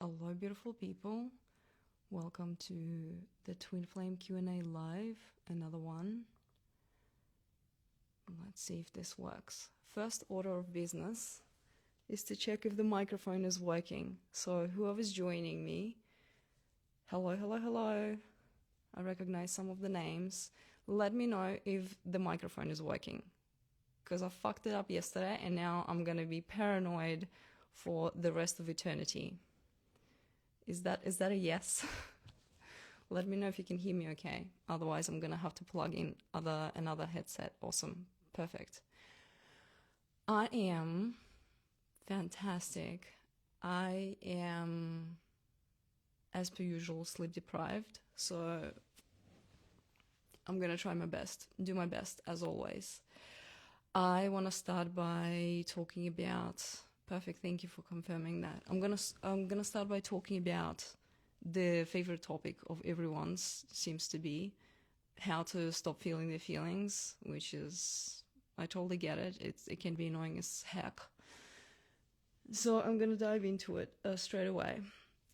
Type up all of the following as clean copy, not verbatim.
Hello, beautiful people. Welcome to the Twin Flame Q&A live, another one. Let's see if this works. First order of business is to check if the microphone is working. So whoever's joining me, hello, hello, hello. I recognize some of the names. Let me know if the microphone is working, because I fucked it up yesterday and now I'm gonna be paranoid for the rest of eternity. Is that a yes? Let me know if you can hear me okay. Otherwise, I'm gonna have to plug in another headset. Awesome. Perfect. I am fantastic. I am, as per usual, sleep deprived. So I'm gonna try my best, do my best as always. I want to start by talking about. Perfect. Thank you for confirming that. I'm gonna start by talking about the favorite topic of everyone's seems to be how to stop feeling their feelings, which is, I totally get it. It can be annoying as heck. So I'm gonna dive into it straight away.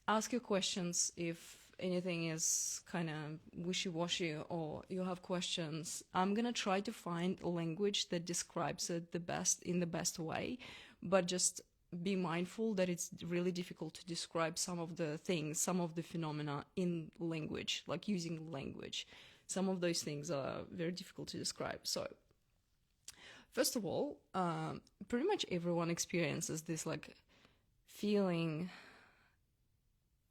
Ask your questions if anything is kind of wishy-washy or you have questions. I'm gonna try to find a language that describes it in the best way, but just be mindful that it's really difficult to describe some of the things, some of the phenomena in language, like using language. Some of those things are very difficult to describe. So first of all, pretty much everyone experiences this like feeling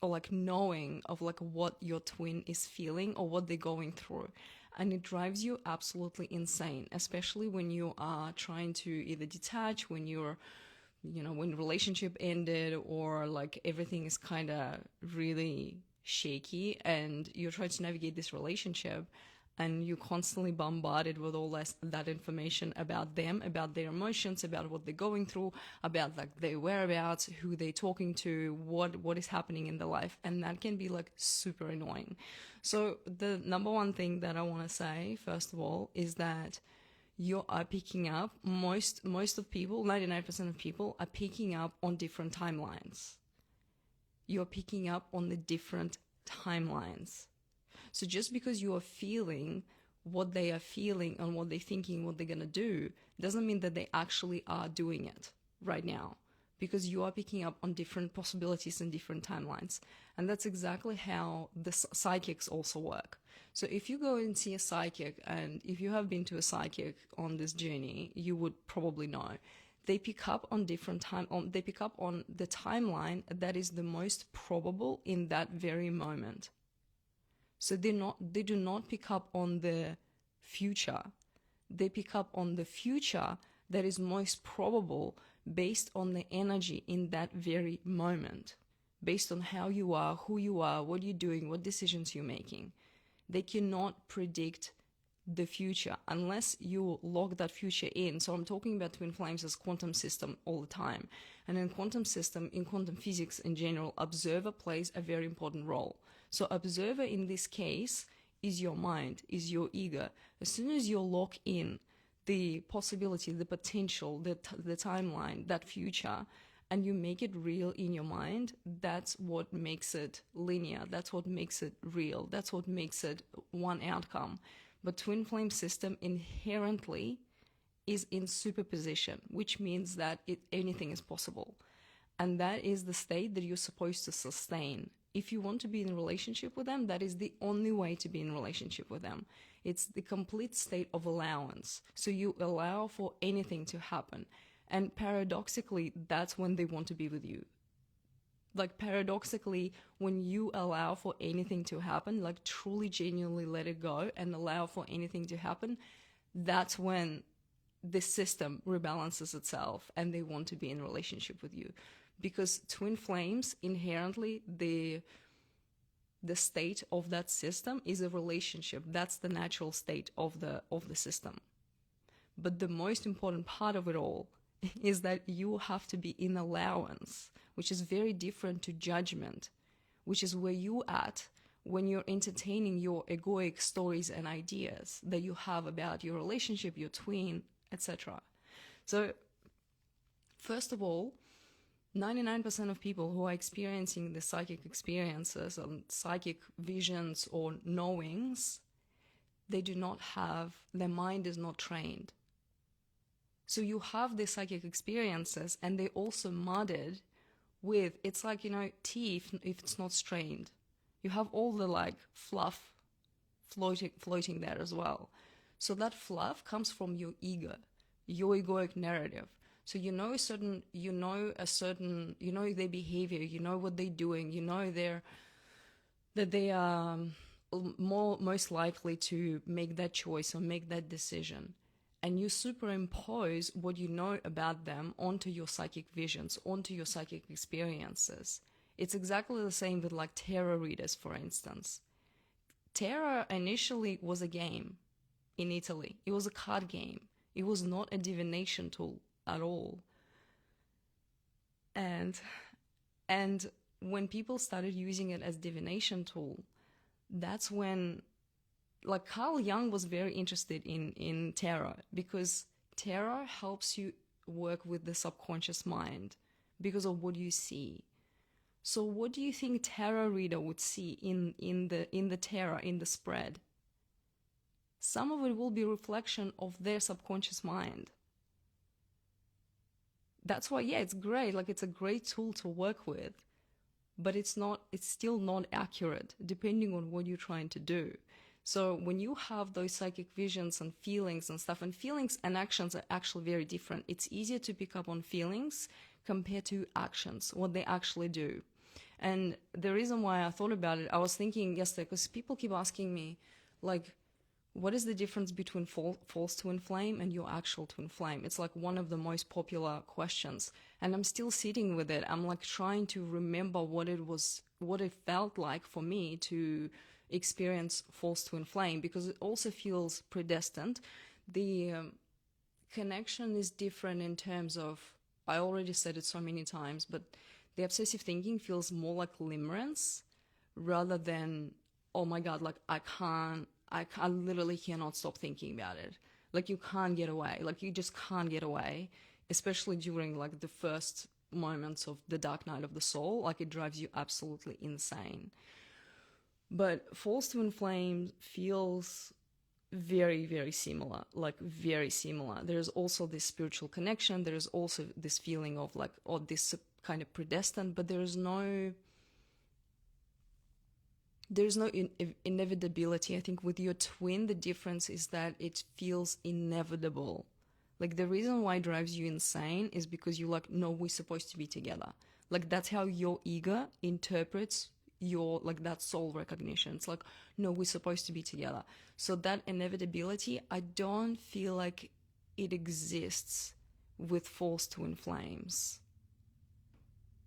or like knowing of like what your twin is feeling or what they're going through, and it drives you absolutely insane, especially when you are trying to either detach, when you're, you know, when relationship ended or like everything is kind of really shaky and you're trying to navigate this relationship and you're constantly bombarded with all that information about them, about their emotions, about what they're going through, about like their whereabouts, who they're talking to, what is happening in their life, and that can be like super annoying. So the number one thing that I want to say first of all is that you are picking up, most of people, 99% of people are picking up on different timelines. You're picking up on the different timelines. So just because you are feeling what they are feeling and what they're thinking, what they're going to do, doesn't mean that they actually are doing it right now, because you are picking up on different possibilities and different timelines. And that's exactly how the psychics also work. So if you go and see a psychic, and if you have been to a psychic on this journey, you would probably know they pick up on they pick up on the timeline that is the most probable in that very moment. So they do not pick up on the future. They pick up on the future that is most probable based on the energy in that very moment, based on how you are, who you are, what you're doing, what decisions you're making. They cannot predict the future unless you lock that future in. So I'm talking about twin flames as quantum system all the time. And in quantum system, in quantum physics in general, observer plays a very important role. So observer in this case is your mind, is your ego. As soon as you lock in the possibility, the potential, the timeline, that future, and you make it real in your mind, that's what makes it linear. That's what makes it real. That's what makes it one outcome. But twin flame system inherently is in superposition, which means that anything is possible. And that is the state that you're supposed to sustain. If you want to be in a relationship with them, that is the only way to be in a relationship with them. It's the complete state of allowance. So you allow for anything to happen. And paradoxically, that's when they want to be with you. Like paradoxically, when you allow for anything to happen, like truly genuinely let it go and allow for anything to happen, that's when the system rebalances itself and they want to be in a relationship with you. Because twin flames, inherently, the state of that system is a relationship. That's the natural state of the system. But the most important part of it all is that you have to be in allowance, which is very different to judgment, which is where you at when you're entertaining your egoic stories and ideas that you have about your relationship, your twin, etc. So first of all, 99% of people who are experiencing the psychic experiences and psychic visions or knowings, they do not have, their mind is not trained. So you have the psychic experiences and they also mudded with, it's like, tea if it's not strained. You have all the like fluff floating there as well. So that fluff comes from your ego, your egoic narrative. So you know their behavior, you know what they're doing, you know that they are most likely to make that choice or make that decision. And you superimpose what you know about them onto your psychic visions, onto your psychic experiences. It's exactly the same with like tarot readers, for instance. Tarot initially was a game in Italy. It was a card game. It was not a divination tool at all. And when people started using it as divination tool, that's when, like, Carl Jung was very interested in tarot, because tarot helps you work with the subconscious mind because of what you see. So what do you think tarot reader would see in the tarot, in the spread? Some of it will be reflection of their subconscious mind. That's why, yeah, it's great. Like, it's a great tool to work with, but it's still not accurate depending on what you're trying to do. So when you have those psychic visions and feelings and stuff, and feelings and actions are actually very different. It's easier to pick up on feelings compared to actions, what they actually do. And the reason why I thought about it, I was thinking yesterday, because people keep asking me, like, what is the difference between false twin flame and your actual twin flame? It's like one of the most popular questions. And I'm still sitting with it. I'm like trying to remember what it felt like for me to experience false twin flame, because it also feels predestined. The connection is different in terms of, I already said it so many times, but the obsessive thinking feels more like limerence rather than, oh my God, like I literally cannot stop thinking about it. Like, you can't get away. Like, you just can't get away, especially during like the first moments of the dark night of the soul. Like, it drives you absolutely insane. But false twin flame feels very, very similar, like very similar. There's also this spiritual connection. There's also this feeling of like, oh, this kind of predestined, but there's no inevitability. I think with your twin, the difference is that it feels inevitable. Like, the reason why it drives you insane is because you like, no, we're supposed to be together. Like, that's how your ego interprets your, like, that soul recognition. It's like, no, we're supposed to be together. So that inevitability, I don't feel like it exists with false twin flames.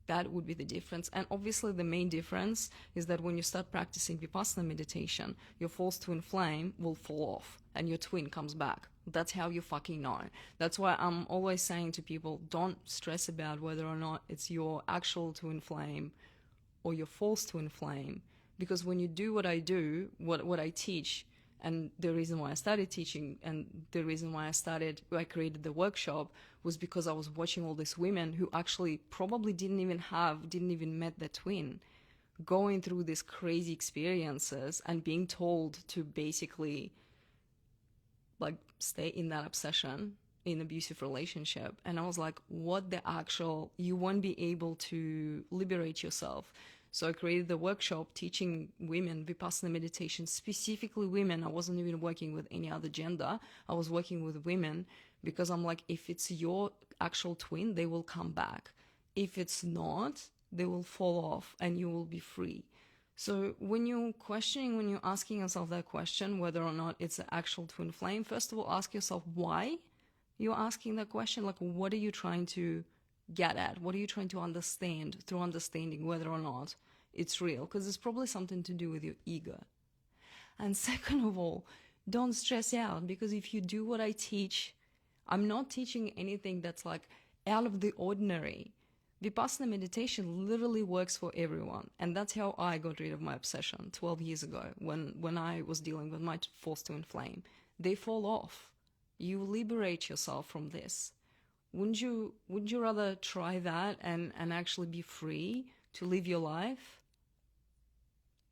That would be the difference. And obviously the main difference is that when you start practicing Vipassana meditation, your false twin flame will fall off and your twin comes back. That's how you fucking know. That's why I'm always saying to people, don't stress about whether or not it's your actual twin flame or your false twin flame. Because when you do what I do, what I teach, and the reason why I started teaching and the reason why I created the workshop was because I was watching all these women who actually probably didn't even met their twin, going through these crazy experiences and being told to basically like stay in that obsession, in abusive relationship. And I was like, you won't be able to liberate yourself. So I created the workshop teaching women Vipassana meditation, specifically women. I wasn't even working with any other gender. I was working with women because I'm like, if it's your actual twin, they will come back. If it's not, they will fall off and you will be free. So when you're asking yourself that question, whether or not it's an actual twin flame, first of all, ask yourself why you're asking that question. Like, what are you trying to get at? What are you trying to understand through understanding whether or not it's real? Because it's probably something to do with your ego. And second of all, don't stress out, because if you do what I teach, I'm not teaching anything that's like out of the ordinary. Vipassana meditation literally works for everyone. And that's how I got rid of my obsession 12 years ago when I was dealing with my false twin flame. They fall off. You liberate yourself from this. Wouldn't you rather try that and actually be free to live your life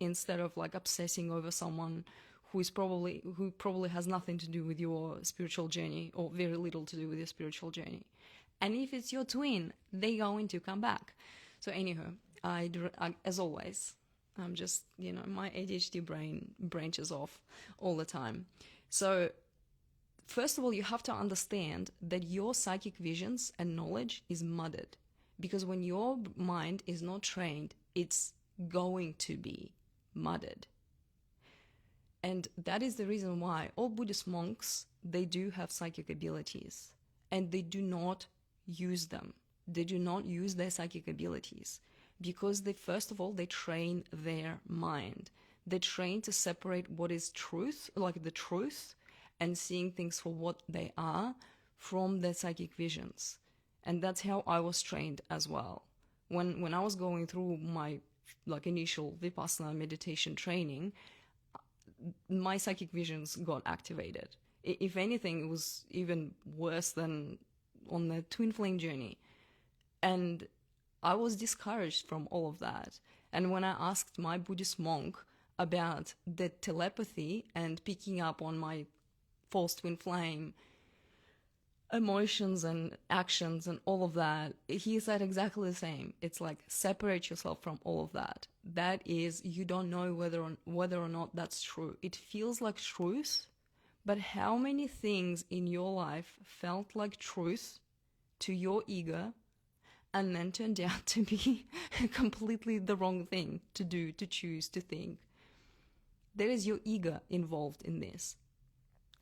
instead of like obsessing over someone who probably has nothing to do with your spiritual journey or very little to do with your spiritual journey? And if it's your twin, they're going to come back. So anyhow, as always, I'm just, my ADHD brain branches off all the time. So first of all, you have to understand that your psychic visions and knowledge is muddled, because when your mind is not trained, it's going to be muddled. And that is the reason why all Buddhist monks, they do have psychic abilities, and they do not use them. They do not use their psychic abilities because first of all, they train their mind. They train to separate what is truth, like the truth, and seeing things for what they are from their psychic visions. And that's how I was trained as well. When I was going through my initial Vipassana meditation training, my psychic visions got activated. If anything, it was even worse than on the twin flame journey. And I was discouraged from all of that. And when I asked my Buddhist monk about the telepathy and picking up on my false twin flame emotions and actions and all of that, he said exactly the same. It's like, separate yourself from all of that. That is, you don't know whether or not that's true. It feels like truth, but how many things in your life felt like truth to your ego and then turned out to be completely the wrong thing to do, to choose, to think? There is your ego involved in this.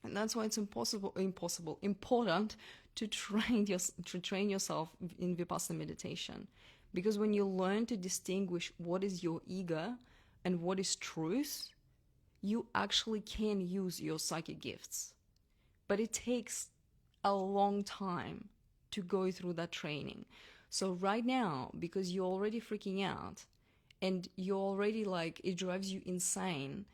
And that's why it's important to train yourself in Vipassana meditation. Because when you learn to distinguish what is your ego and what is truth, you actually can use your psychic gifts. But it takes a long time to go through that training. So right now, because you're already freaking out and you're already it drives you insane,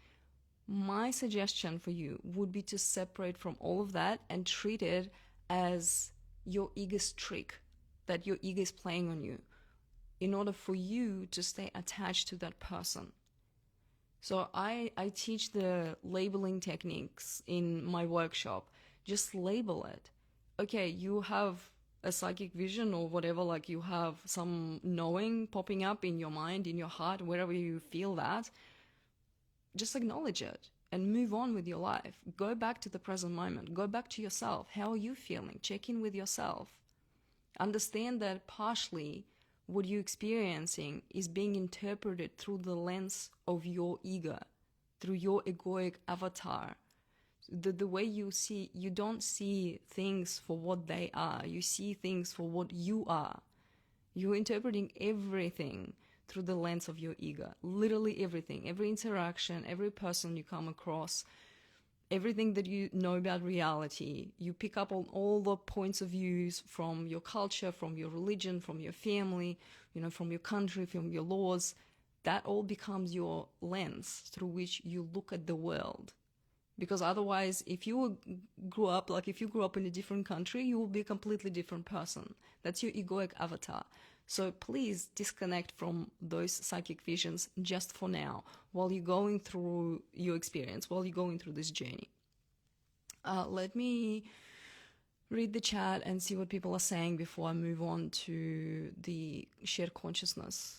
my suggestion for you would be to separate from all of that and treat it as your ego's trick that your ego is playing on you in order for you to stay attached to that person. So I teach the labeling techniques in my workshop. Just label it. Okay, you have a psychic vision or whatever, you have some knowing popping up in your mind, in your heart, wherever you feel that. Just acknowledge it and move on with your life. Go back to the present moment. Go back to yourself. How are you feeling? Check in with yourself. Understand that partially what you're experiencing is being interpreted through the lens of your ego, through your egoic avatar. The way you don't see things for what they are. You see things for what you are. You're interpreting everything through the lens of your ego. Literally everything, every interaction, every person you come across, everything that you know about reality. You pick up on all the points of views from your culture, from your religion, from your family, from your country, from your laws. That all becomes your lens through which you look at the world. Because otherwise, if you grew up in a different country, you will be a completely different person. That's your egoic avatar. So please disconnect from those psychic visions just for now, while you're going through your experience, while you're going through this journey. Let me read the chat and see what people are saying before I move on to the shared consciousness.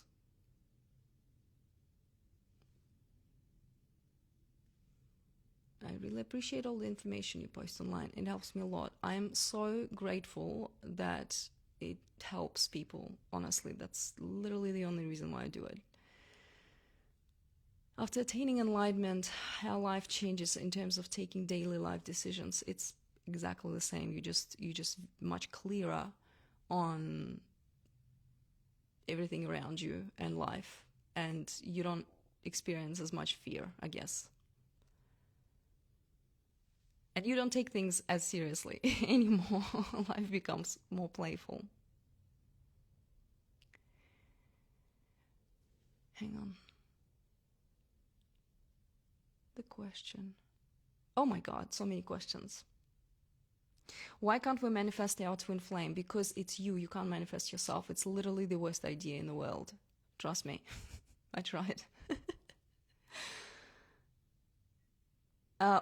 I really appreciate all the information you post online. It helps me a lot. I am so grateful that it helps people. Honestly, that's literally the only reason why I do it. After attaining enlightenment, how life changes in terms of taking daily life decisions, it's exactly the same. You just much clearer on everything around you and life, and you don't experience as much fear, I guess. And you don't take things as seriously anymore. Life becomes more playful. Hang on. The question. Oh my God, so many questions. Why can't we manifest our twin flame? Because it's you. You can't manifest yourself. It's literally the worst idea in the world. Trust me. I tried.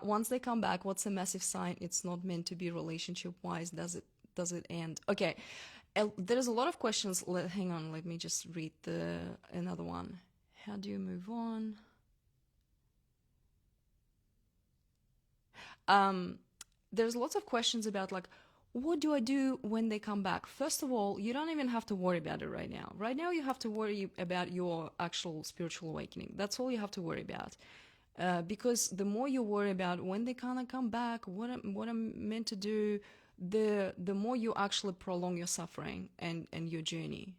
Once they come back, what's a massive sign it's not meant to be relationship-wise? Does it end? Okay, there's a lot of questions. Hang on, let me just read another one. How do you move on? There's lots of questions about like, what do I do when they come back? First of all, you don't even have to worry about it right now. Right now, you have to worry about your actual spiritual awakening. That's all you have to worry about. Because the more you worry about when they kind of come back, what I'm meant to do, the more you actually prolong your suffering and your journey.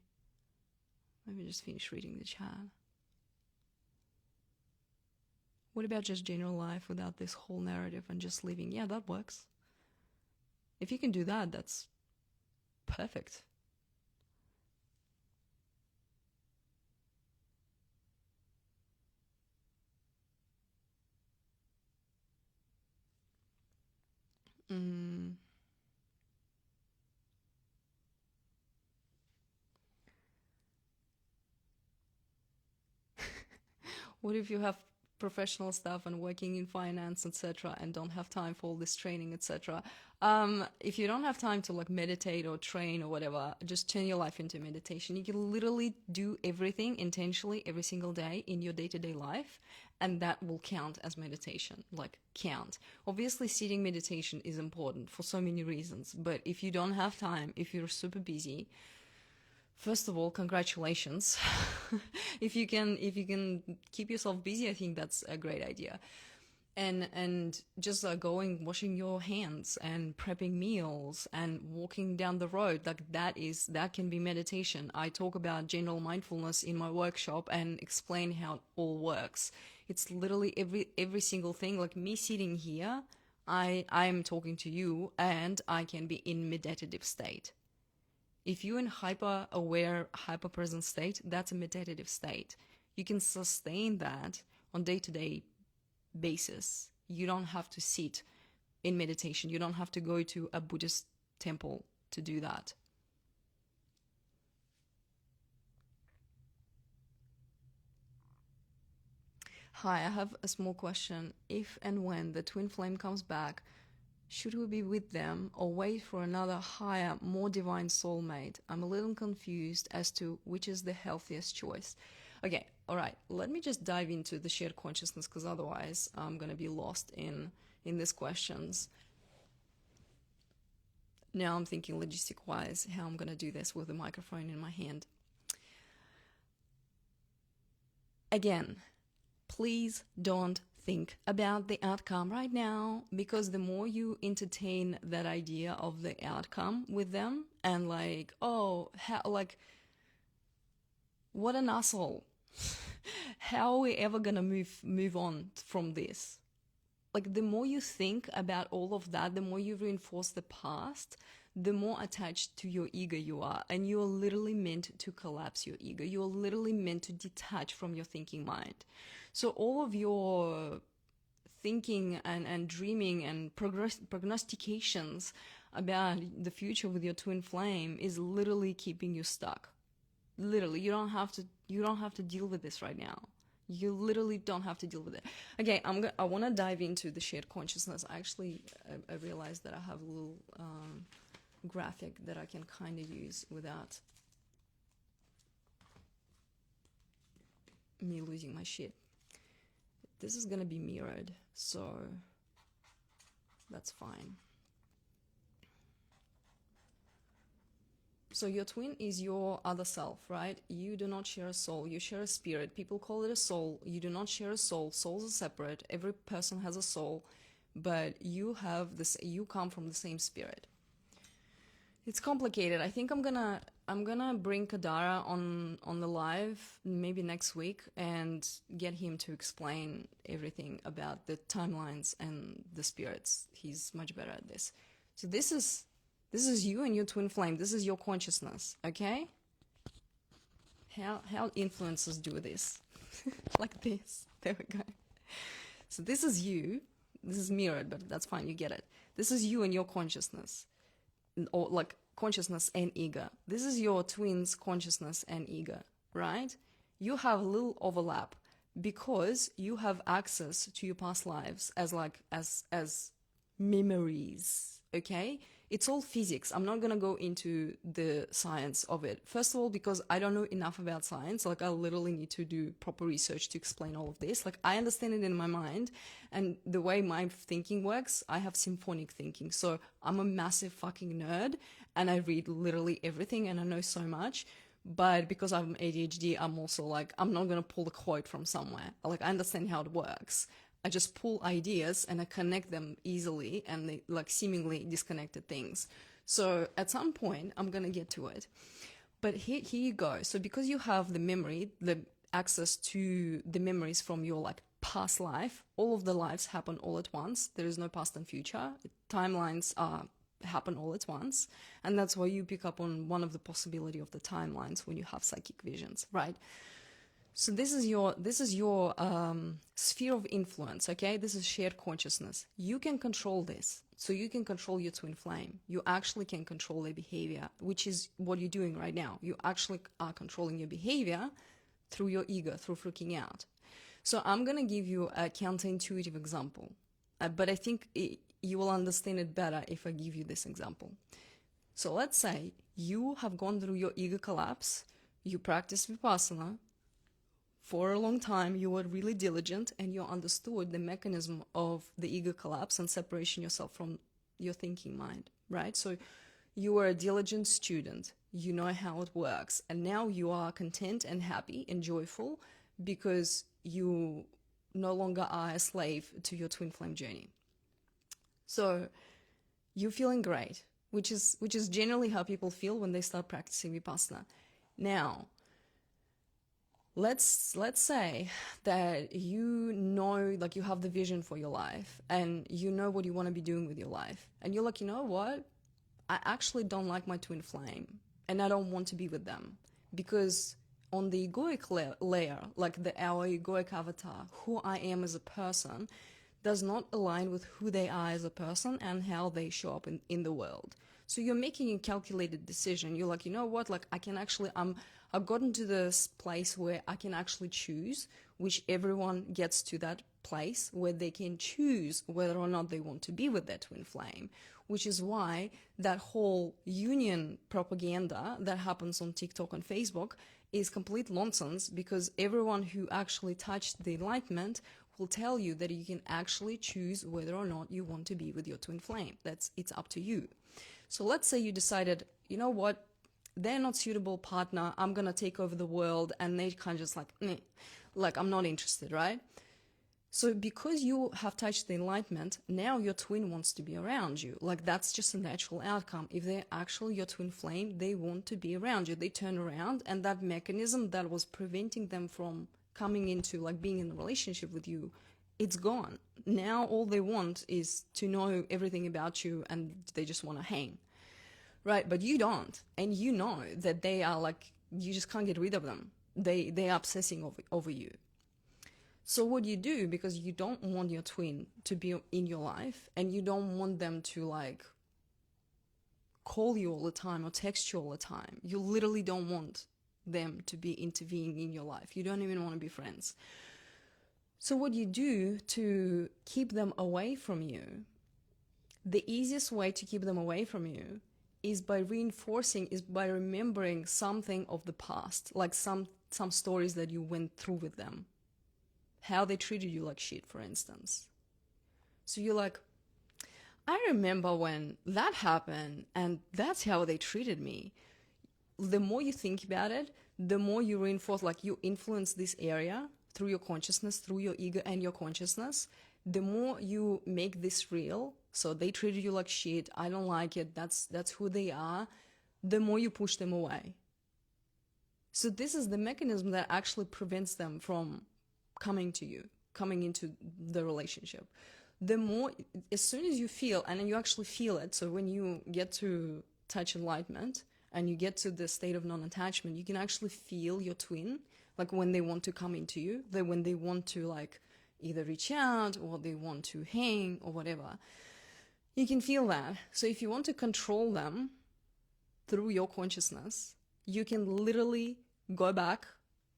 Let me just finish reading the chat. What about just general life without this whole narrative and just living? Yeah, that works. If you can do that, that's perfect. What if you have professional stuff and working in finance, etc., and don't have time for all this training, etc.? If you don't have time to like meditate or train or whatever, just turn your life into meditation. You can literally do everything intentionally every single day in your day-to-day life, and that will count as meditation. Like, count. Obviously, sitting meditation is important for so many reasons, but if you don't have time, if you're super busy, first of all, congratulations. If you can keep yourself busy, I think that's a great idea. And just going, washing your hands and prepping meals and walking down the road, like that can be meditation. I talk about general mindfulness in my workshop and explain how it all works. It's literally every single thing. Like me sitting here, I'm talking to you and I can be in meditative state. If you're in hyper-aware, hyper-present state, that's a meditative state. You can sustain that on day-to-day basis. You don't have to sit in meditation. You don't have to go to a Buddhist temple to do that. Hi, I have a small question. If and when the twin flame comes back, should we be with them or wait for another higher, more divine soulmate? I'm a little confused as to which is the healthiest choice. Okay, all right, let me just dive into the shared consciousness, because otherwise I'm going to be lost in these questions. Now I'm thinking logistic-wise how I'm going to do this with the microphone in my hand. Again, please don't think about the outcome right now, because the more you entertain that idea of the outcome with them and like, oh, how, like, what an asshole. How are we ever gonna move on from this? Like, the more you think about all of that, the more you reinforce the past, the more attached to your ego you are. And you are literally meant to collapse your ego. You are literally meant to detach from your thinking mind. So all of your thinking and dreaming and prognostications about the future with your twin flame is literally keeping you stuck. Literally, you don't have to deal with this right now. You literally don't have to deal with it. Okay, I want to dive into the shared consciousness. I realized that I have a little graphic that I can kind of use without me losing my shit. This is gonna be mirrored, so that's fine. So your twin is your other self, right? You do not share a soul, you share a spirit. People call it a soul. You do not share a soul. Souls are separate. Every person has a soul, but you come from the same spirit. It's complicated. I think I'm gonna bring Kadara on the live maybe next week and get him to explain everything about the timelines and the spirits. He's much better at this. So this is you and your twin flame. This is your consciousness, okay? How influencers do this? Like this. There we go. So this is you. this is mirrored, but that's fine, you get it. This is you and your consciousness, or like consciousness and ego. This is your twin's consciousness and ego, right? You have a little overlap because you have access to your past lives as memories, okay? It's all physics. I'm not going to go into the science of it. First of all, because I don't know enough about science. Like, I literally need to do proper research to explain all of this. Like, I understand it in my mind, and the way my thinking works, I have symphonic thinking. So I'm a massive fucking nerd, and I read literally everything, and I know so much. But because I'm ADHD, I'm also like, I'm not going to pull a quote from somewhere. Like, I understand how it works. I just pull ideas and I connect them easily, and they like seemingly disconnected things. So at some point, I'm going to get to it. But here you go. So because you have the memory, the access to the memories from your like past life, all of the lives happen all at once. There is no past and future. Timelines happen all at once. And that's why you pick up on one of the possibility of the timelines when you have psychic visions, right? So this is your sphere of influence, okay? This is shared consciousness. You can control this. So you can control your twin flame. You actually can control their behavior, which is what you're doing right now. You actually are controlling your behavior through your ego, through freaking out. So I'm going to give you a counterintuitive example, but I think you will understand it better if I give you this example. So let's say you have gone through your ego collapse, you practice Vipassana, for a long time, you were really diligent and you understood the mechanism of the ego collapse and separation yourself from your thinking mind, right? So you were a diligent student. You know how it works. And now you are content and happy and joyful because you no longer are a slave to your twin flame journey. So you're feeling great, which is generally how people feel when they start practicing Vipassana. Now, let's say that you know, like, you have the vision for your life and you know what you want to be doing with your life, and you're like, you know what, I actually don't like my twin flame and I don't want to be with them, because on the egoic layer, like our egoic avatar, who I am as a person does not align with who they are as a person and how they show up in the world. So you're making a calculated decision. You're like, you know what, like, I've gotten to this place where I can actually choose, which everyone gets to that place where they can choose whether or not they want to be with their twin flame, which is why that whole union propaganda that happens on TikTok and Facebook is complete nonsense, because everyone who actually touched the enlightenment will tell you that you can actually choose whether or not you want to be with your twin flame. It's up to you. So let's say you decided, you know what, they're not suitable partner, I'm gonna take over the world, and they kind of just like, meh, like, I'm not interested, right? So because you have touched the enlightenment, now your twin wants to be around you. Like, that's just a natural outcome. If they're actually your twin flame, they want to be around you. They turn around, and that mechanism that was preventing them from coming into, like, being in a relationship with you, it's gone. Now all they want is to know everything about you, and they just want to hang. Right, but you don't, and you know that they are like, you just can't get rid of them. They are obsessing over you. So what you do, because you don't want your twin to be in your life, and you don't want them to like call you all the time or text you all the time. You literally don't want them to be intervening in your life. You don't even want to be friends. So what you do to keep them away from you, the easiest way to keep them away from you is by remembering something of the past, like some stories that you went through with them, how they treated you like shit, for instance. So you're like, I remember when that happened, and that's how they treated me. The more you think about it, the more you reinforce, like, you influence this area through your consciousness, through your ego and your consciousness, the more you make this real. So they treated you like shit, I don't like it, that's who they are, the more you push them away. So this is the mechanism that actually prevents them from coming to you, coming into the relationship. The more, as soon as you feel, and you actually feel it, so when you get to touch enlightenment and you get to the state of non-attachment, you can actually feel your twin, like when they want to come into you, when they want to like either reach out or they want to hang or whatever. You can feel that. So if you want to control them through your consciousness, you can literally go back,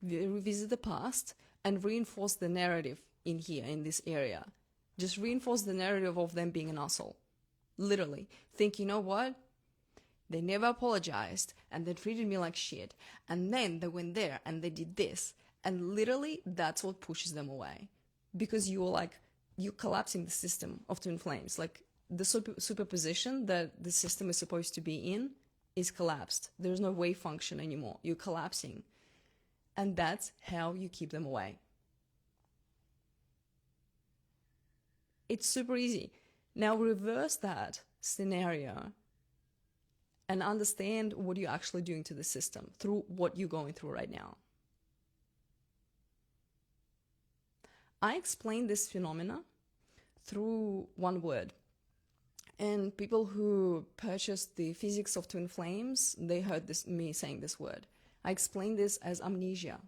revisit the past, and reinforce the narrative in here, in this area. Just reinforce the narrative of them being an asshole. Literally. Think, you know what? They never apologized and they treated me like shit. And then they went there and they did this. And literally, that's what pushes them away. Because you're collapsing the system of twin flames. Like the superposition that the system is supposed to be in is collapsed. There's no wave function anymore. You're collapsing. And that's how you keep them away. It's super easy. Now reverse that scenario and understand what you're actually doing to the system through what you're going through right now. I explain this phenomena through one word. And people who purchased the physics of twin flames, they heard me saying this word. I explain this as amnesia.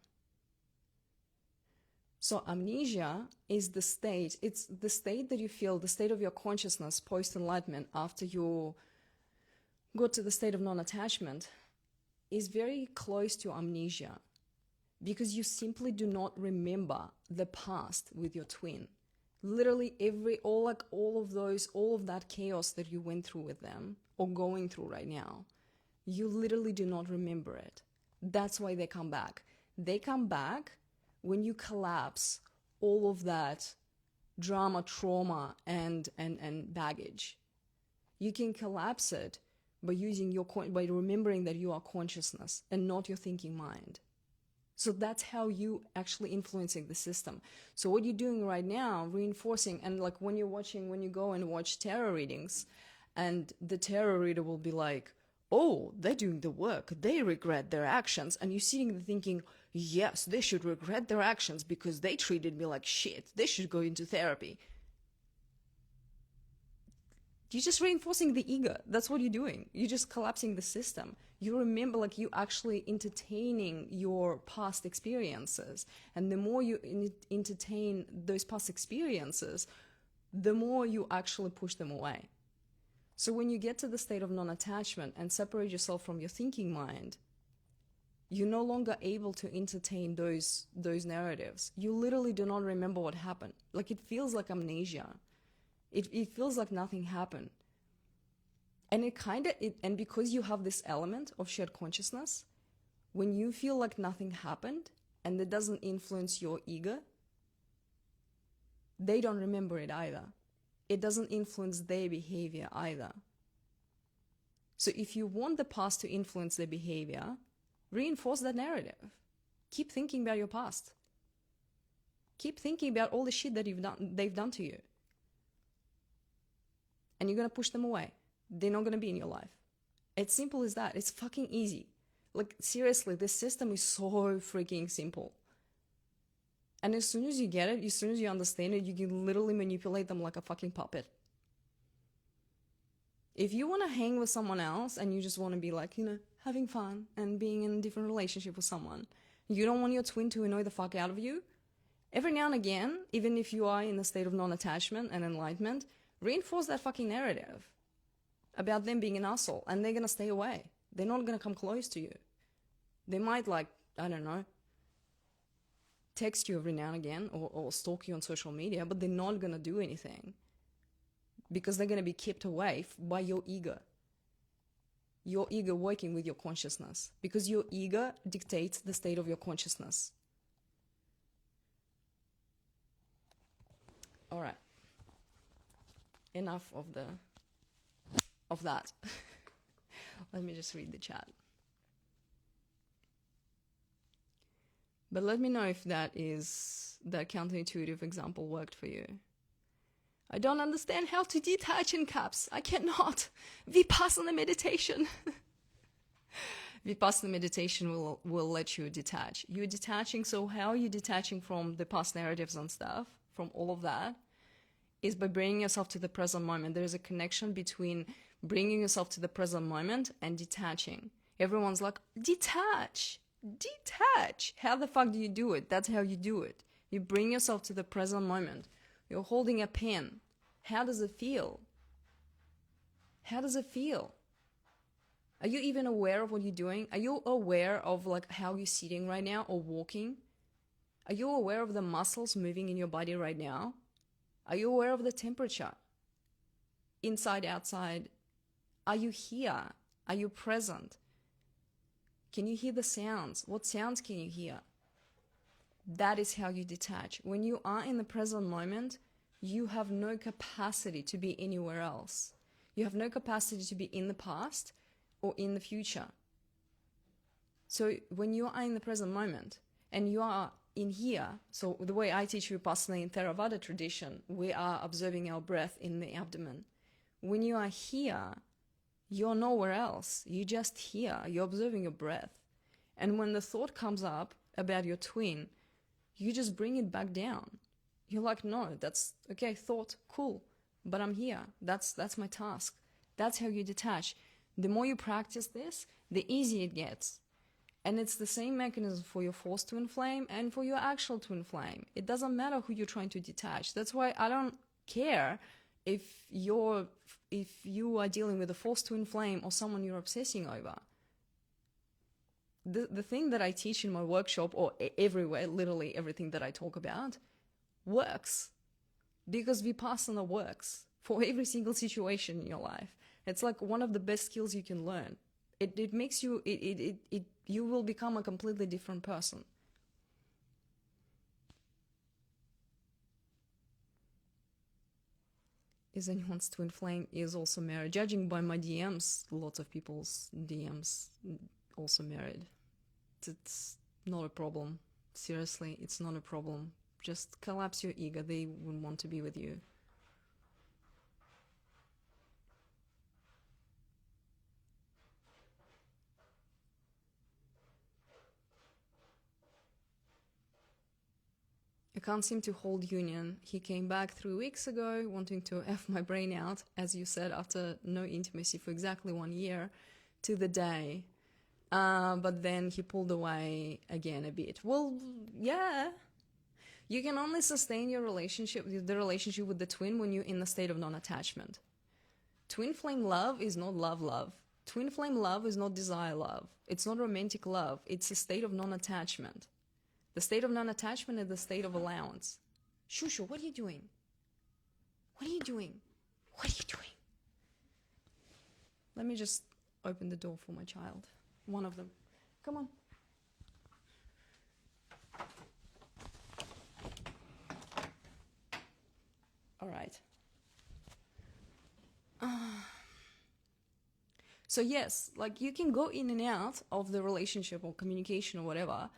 So amnesia is the state, it's the state that you feel, the state of your consciousness post-enlightenment after you go to the state of non-attachment is very close to amnesia because you simply do not remember the past with your twin. Literally all of that chaos that you went through with them or going through right now, you literally do not remember it. That's why they come back. They come back when you collapse all of that drama, trauma, and baggage. You can collapse it by by remembering that you are consciousness and not your thinking mind. So that's how you actually influencing the system. So what you're doing right now, reinforcing, and like when you go and watch tarot readings, and the tarot reader will be like, oh, they're doing the work, they regret their actions, and you're sitting there thinking, yes, they should regret their actions because they treated me like shit, they should go into therapy. You're just reinforcing the ego. That's what you're doing. You're just collapsing the system. You remember, like, you actually entertaining your past experiences. And the more you entertain those past experiences, the more you actually push them away. So when you get to the state of non-attachment and separate yourself from your thinking mind, you're no longer able to entertain those narratives. You literally do not remember what happened. Like, it feels like amnesia. It feels like nothing happened. And and because you have this element of shared consciousness, when you feel like nothing happened and it doesn't influence your ego, they don't remember it either. It doesn't influence their behavior either. So if you want the past to influence their behavior, reinforce that narrative. Keep thinking about your past. Keep thinking about all the shit that they've done to you. And you're going to push them away. They're not going to be in your life. It's simple as that. It's fucking easy. Like, seriously, this system is so freaking simple. And as soon as you get it, as soon as you understand it, you can literally manipulate them like a fucking puppet. If you want to hang with someone else and you just want to be like, having fun and being in a different relationship with someone, you don't want your twin to annoy the fuck out of you, every now and again, even if you are in a state of non-attachment and enlightenment, reinforce that fucking narrative about them being an asshole, and they're going to stay away. They're not going to come close to you. They might, text you every now and again or stalk you on social media, but they're not going to do anything because they're going to be kept away by your ego. Your ego working with your consciousness, because your ego dictates the state of your consciousness. All right. Enough of that. Let me just read the chat. But let me know if that counterintuitive example worked for you. I don't understand how to detach in caps. I cannot. Vipassana meditation. Vipassana meditation will let you detach. You're detaching, so how are you detaching from the past narratives and stuff, from all of that? Is by bringing yourself to the present moment. There is a connection between bringing yourself to the present moment and detaching. Everyone's like, detach. How the fuck do you do it? That's how you do it. You bring yourself to the present moment. You're holding a pen. How does it feel? How does it feel? Are you even aware of what you're doing? Are you aware of like how you're sitting right now or walking? Are you aware of the muscles moving in your body right now? Are you aware of the temperature? Inside, outside? Are you here? Are you present? Can you hear the sounds? What sounds can you hear? That is how you detach. When you are in the present moment, you have no capacity to be anywhere else. You have no capacity to be in the past or in the future. So when you are in the present moment and you are in here, so the way I teach Vipassana in Theravada tradition, we are observing our breath in the abdomen. When you are here, you're nowhere else. You're just here. You're observing your breath. And when the thought comes up about your twin, you just bring it back down. You're like, no, that's okay, thought, cool, but I'm here. That's my task. That's how you detach. The more you practice this, the easier it gets. And it's the same mechanism for your forced twin flame and for your actual twin flame. It doesn't matter who you're trying to detach. That's why I don't care if you are dealing with a forced twin flame or someone you're obsessing over. The thing that I teach in my workshop or everywhere, literally everything that I talk about, works. Because Vipassana works for every single situation in your life. It's like one of the best skills you can learn. It makes you, you will become a completely different person. Is anyone's twin flame is also married? Judging by my DMs, lots of people's DMs also married. It's not a problem. Seriously, it's not a problem. Just collapse your ego. They wouldn't want to be with you. I can't seem to hold union. He came back 3 weeks ago wanting to F my brain out, as you said, after no intimacy for exactly 1 year to the day. But then he pulled away again a bit. Well, yeah. You can only sustain your relationship, the relationship with the twin, when you're in the state of non-attachment. Twin flame love is not love. Twin flame love is not desire love. It's not romantic love. It's a state of non-attachment. The state of non-attachment is the state of allowance. Shushu, what are you doing? What are you doing? What are you doing? Let me just open the door for my child. One of them. Come on. All right. So yes, like you can go in and out of the relationship or communication or whatever,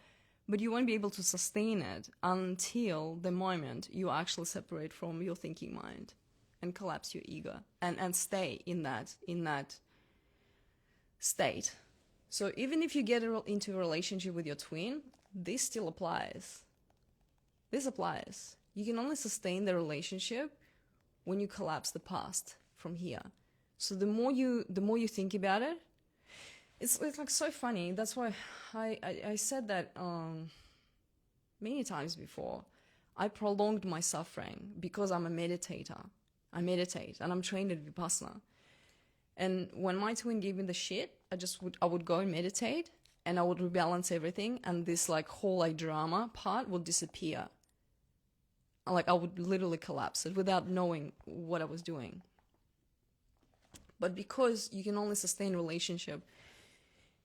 but you won't be able to sustain it until the moment you actually separate from your thinking mind and collapse your ego and stay in that state. So even if you get into a relationship with your twin, this still applies. This applies. You can only sustain the relationship when you collapse the past from here. So the more you think about it, it's like so funny. That's why I said that many times before. I prolonged my suffering because I'm a meditator. I meditate and I'm trained at Vipassana. And when my twin gave me the shit, I would go and meditate and I would rebalance everything, and this like whole like drama part would disappear. Like I would literally collapse it without knowing what I was doing. But because you can only sustain a relationship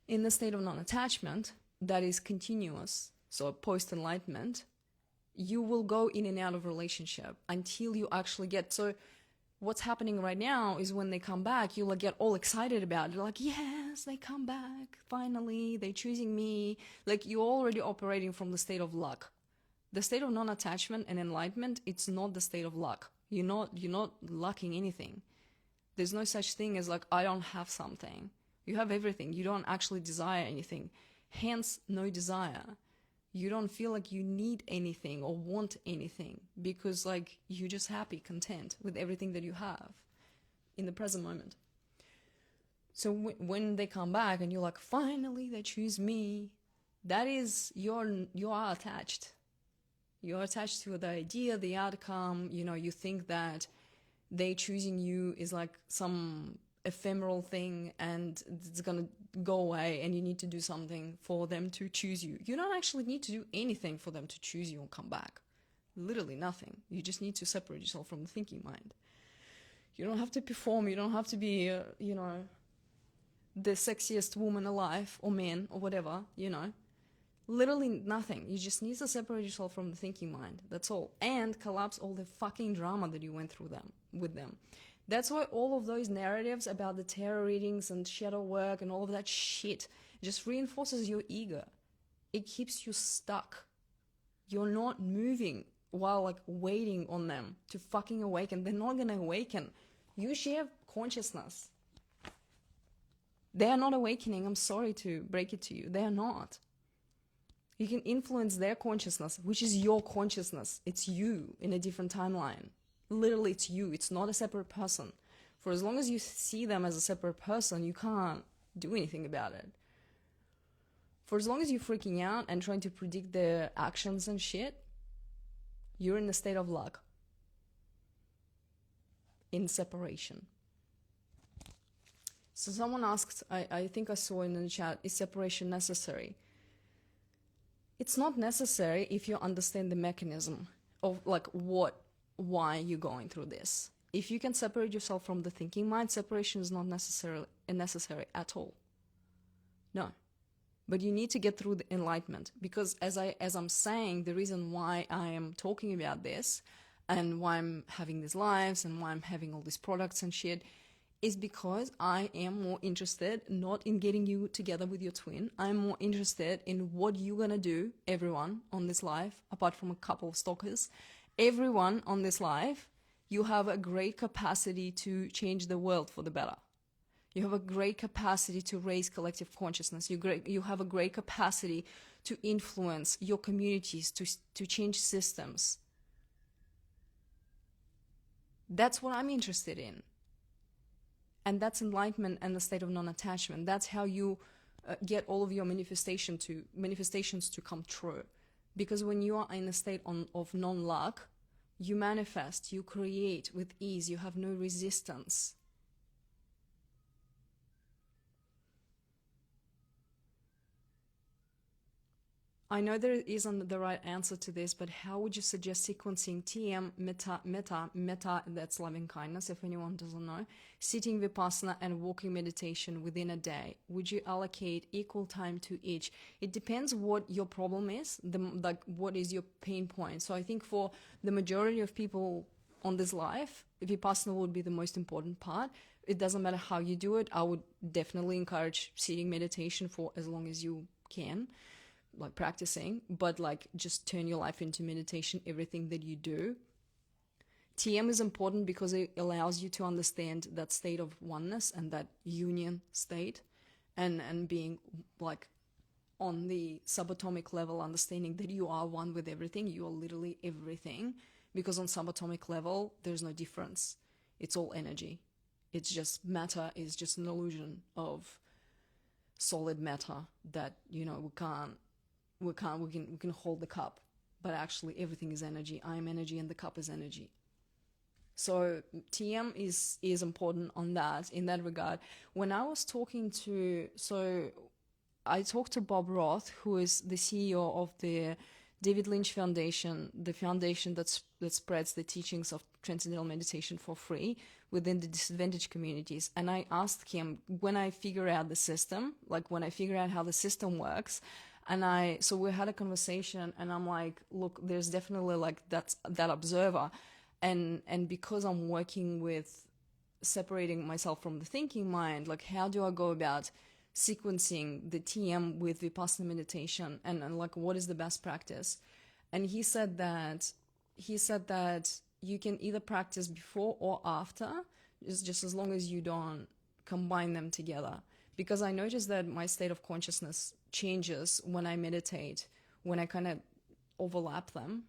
in the state of non-attachment that is continuous, so post-enlightenment, you will go in and out of relationship until you actually get... So what's happening right now is when they come back, you'll get all excited about it. You're like, yes, they come back. Finally, they're choosing me. Like you're already operating from the state of luck. The state of non-attachment and enlightenment, it's not the state of luck. You're not lucking anything. There's no such thing as like, I don't have something. You have everything. You don't actually desire anything. Hence, no desire. You don't feel like you need anything or want anything because like you're just happy, content with everything that you have in the present moment. So when they come back and you're like, finally they choose me, that is, you are attached. You're attached to the idea, the outcome. You know, you think that they choosing you is like some ephemeral thing and it's gonna go away and you need to do something for them to choose you. You don't actually need to do anything for them to choose you and come back. Literally nothing. You just need to separate yourself from the thinking mind. You don't have to perform. You don't have to be, you know, the sexiest woman alive or man or whatever, you know. Literally nothing. You just need to separate yourself from the thinking mind. That's all. And collapse all the fucking drama that you went through with them. That's why all of those narratives about the tarot readings and shadow work and all of that shit just reinforces your ego. It keeps you stuck. You're not moving while like waiting on them to fucking awaken. They're not gonna awaken. You share consciousness. They are not awakening. I'm sorry to break it to you. They are not. You can influence their consciousness, which is your consciousness. It's you in a different timeline. Literally, it's you. It's not a separate person. For as long as you see them as a separate person, you can't do anything about it. For as long as you're freaking out and trying to predict their actions and shit, you're in a state of luck. In separation. So someone asked, I think I saw in the chat, is separation necessary? It's not necessary if you understand the mechanism of like why you're going through this. If you can separate yourself from the thinking mind, separation is not necessarily necessary at all. No. But you need to get through the enlightenment, because as I'm saying, the reason why I am talking about this and why I'm having these lives and why I'm having all these products and shit is because I am more interested not in getting you together with your twin. I'm more interested in what you're gonna do, everyone on this life, apart from a couple of stalkers. Everyone on this life, you have a great capacity to change the world for the better. You have a great capacity to raise collective consciousness. You have a great capacity to influence your communities, to change systems. That's what I'm interested in. And that's enlightenment and the state of non-attachment. That's how you get all of your manifestations to come true. Because when you are in a state of non-luck, you manifest, you create with ease, you have no resistance. I know there isn't the right answer to this, but how would you suggest sequencing TM, metta, that's loving kindness, if anyone doesn't know, sitting vipassana and walking meditation within a day? Would you allocate equal time to each? It depends what your problem is, like what is your pain point. So I think for the majority of people on this life, vipassana would be the most important part. It doesn't matter how you do it. I would definitely encourage sitting meditation for as long as you can, like practicing, but like just turn your life into meditation, everything that you do. TM is important because it allows you to understand that state of oneness and that union state, and being like on the subatomic level, understanding that you are one with everything. You are literally everything, because on subatomic level there's no difference. It's all energy. It's just matter is just an illusion of solid matter that, you know, we can hold the cup, but actually everything is energy. I am energy and the cup is energy. So TM is important on that, in that regard. When I was talking to, I talked to Bob Roth, who is the CEO of the David Lynch Foundation, the foundation that spreads the teachings of transcendental meditation for free within the disadvantaged communities. And I asked him, when I figure out the system, like when I figure out how the system works, so we had a conversation, and I'm like, look, there's definitely like that observer. And because I'm working with separating myself from the thinking mind, like how do I go about sequencing the TM with Vipassana meditation, and like what is the best practice? And he said that you can either practice before or after, just as long as you don't combine them together. Because I noticed that my state of consciousness changes when I meditate, when I kind of overlap them.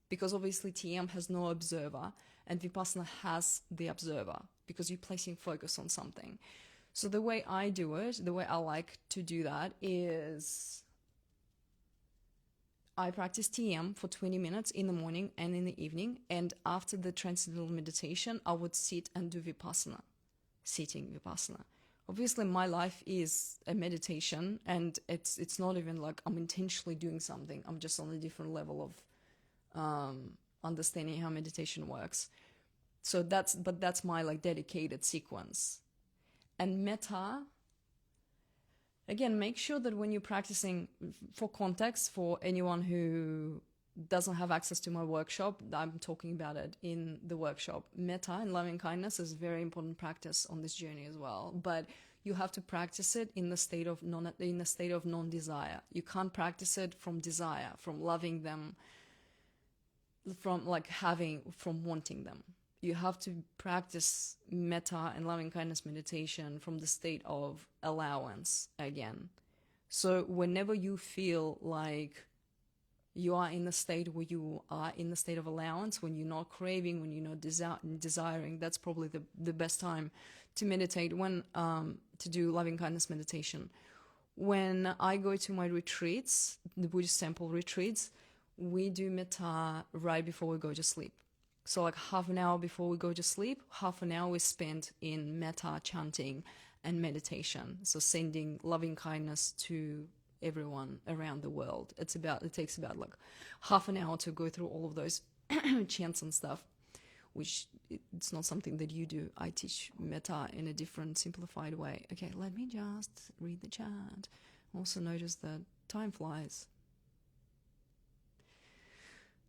Because obviously TM has no observer and Vipassana has the observer, because you're placing focus on something. So the way I do it, the way I like to do that is I practice TM for 20 minutes in the morning and in the evening. And after the transcendental meditation, I would sit and do Vipassana, sitting Vipassana. Obviously, my life is a meditation, and it's not even like I'm intentionally doing something. I'm just on a different level of understanding how meditation works. So that's my like dedicated sequence. And metta, again, make sure that when you're practicing, for context, for anyone who doesn't have access to my workshop, I'm talking about it in the workshop. Metta and loving kindness is a very important practice on this journey as well. But you have to practice it in the state of non-desire. You can't practice it from desire, from loving them, from wanting them. You have to practice metta and loving kindness meditation from the state of allowance again. So whenever you feel like you are in the state where you are in the state of allowance, when you're not craving, when you're not desiring, that's probably the best time to meditate, to do loving kindness meditation. When I go to my retreats, the Buddhist temple retreats, we do metta right before we go to sleep. So like half an hour before we go to sleep, half an hour is spent in metta chanting and meditation. So sending loving kindness to everyone around the world. It takes about like half an hour to go through all of those chants and stuff, which it's not something that you do. I teach metta in a different, simplified way. Okay, let me just read the chat. Also notice that time flies.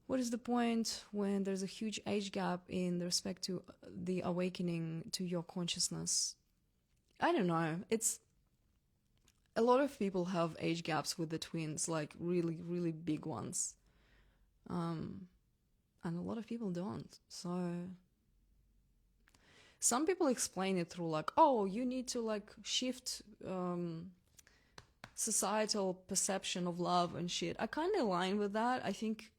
What is the point when there's a huge age gap in respect to the awakening to your consciousness? I don't know. It's a lot of people have age gaps with the twins, like really, really big ones. And a lot of people don't. So some people explain it through like, oh, you need to like shift societal perception of love and shit. I kind of align with that. I think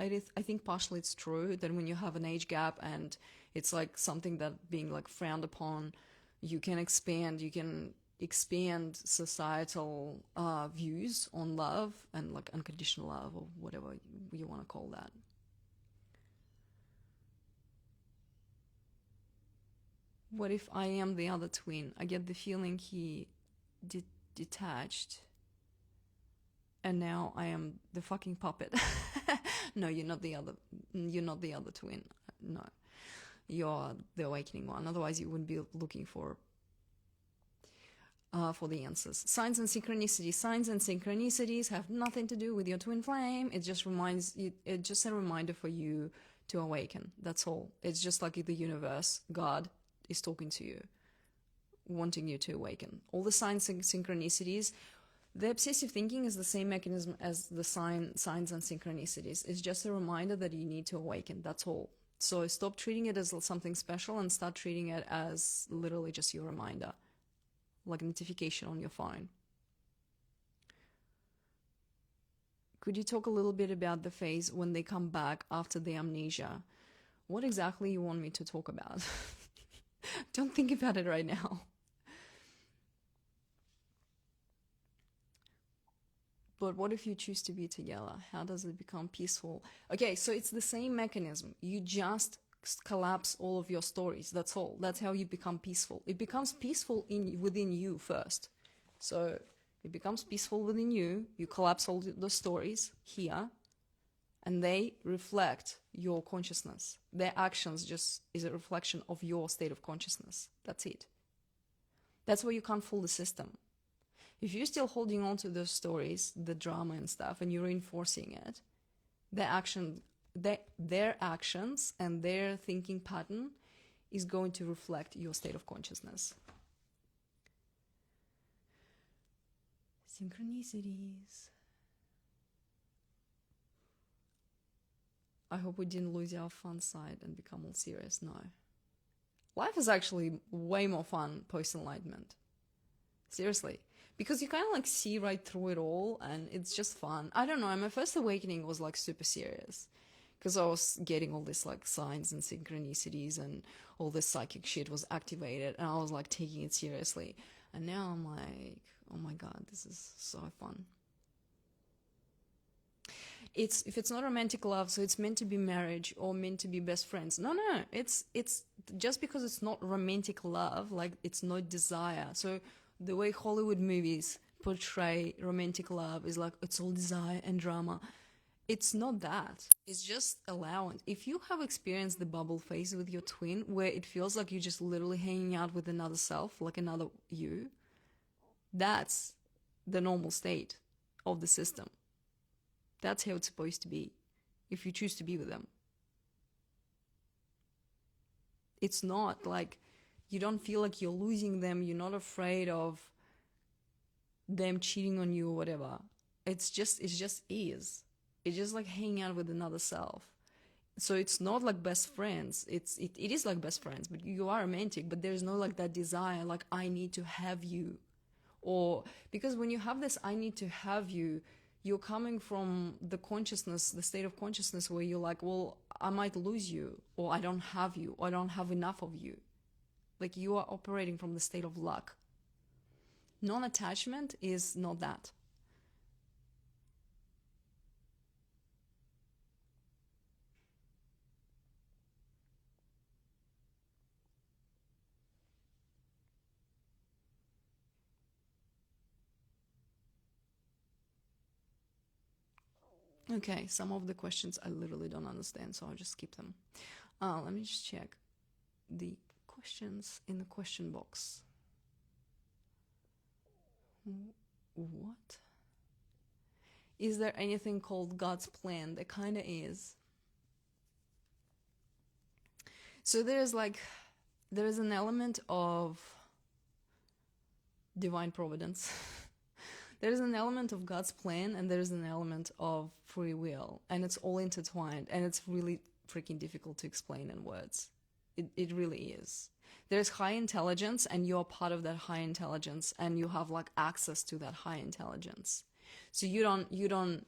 partially it's true that when you have an age gap and it's like something that being like frowned upon, you can expand societal views on love and like unconditional love or whatever you want to call that. What if I am the other twin? I get the feeling he detached, and now I am the fucking puppet. No, you're not the other twin. No, you're the awakening one. Otherwise, you wouldn't be looking for the answers. Signs and synchronicities. Signs and synchronicities have nothing to do with your twin flame. It just it's just a reminder for you to awaken. That's all. It's just like the universe, God is talking to you, wanting you to awaken. All the signs and synchronicities, the obsessive thinking is the same mechanism as the signs and synchronicities. It's just a reminder that you need to awaken. That's all. So stop treating it as something special and start treating it as literally just your reminder, like a notification on your phone. Could you talk a little bit about the phase when they come back after the amnesia? What exactly you want me to talk about? Don't think about it right now. But what if you choose to be together? How does it become peaceful? Okay, so it's the same mechanism. You just collapse all of your stories. That's all. That's how you become peaceful. It becomes peaceful within you first. So it becomes peaceful within you. You collapse all the stories here, and they reflect your consciousness. Their actions just is a reflection of your state of consciousness. That's it. That's why you can't fool the system. If you're still holding on to those stories, the drama and stuff, and you're reinforcing it, their actions and their thinking pattern is going to reflect your state of consciousness. Synchronicities. I hope we didn't lose our fun side and become all serious. No. Life is actually way more fun post-enlightenment. Seriously. Because you kind of like see right through it all and it's just fun. I don't know, my first awakening was like super serious. Because I was getting all this like signs and synchronicities and all this psychic shit was activated and I was like taking it seriously. And now I'm like, oh my god, this is so fun. it's if it's not romantic love, so it's meant to be marriage or meant to be best friends. No, it's just because it's not romantic love, like it's not desire. So the way Hollywood movies portray romantic love is like it's all desire and drama. It's not that. It's just allowance. If you have experienced the bubble phase with your twin, where it feels like you're just literally hanging out with another self, like another you, that's the normal state of the system. That's how it's supposed to be, if you choose to be with them. It's not like you don't feel like you're losing them. You're not afraid of them cheating on you or whatever. It's just is. It's just like hanging out with another self. So it's not like best friends. It is like best friends, but you are romantic, but there's no like that desire, like I need to have you. Or because when you have this I need to have you, you're coming from the consciousness, the state of consciousness where you're like, well, I might lose you, or I don't have you, or I don't have enough of you. Like you are operating from the state of luck. Non-attachment is not that. Okay, some of the questions I literally don't understand, so I'll just skip them. Let me just check the questions in the question box. What? Is there anything called God's plan? There kind of is. So there is an element of divine providence. There's an element of God's plan and there's an element of free will, and it's all intertwined, and it's really freaking difficult to explain in words. It really is. There's high intelligence and you're part of that high intelligence, and you have like access to that high intelligence. So you don't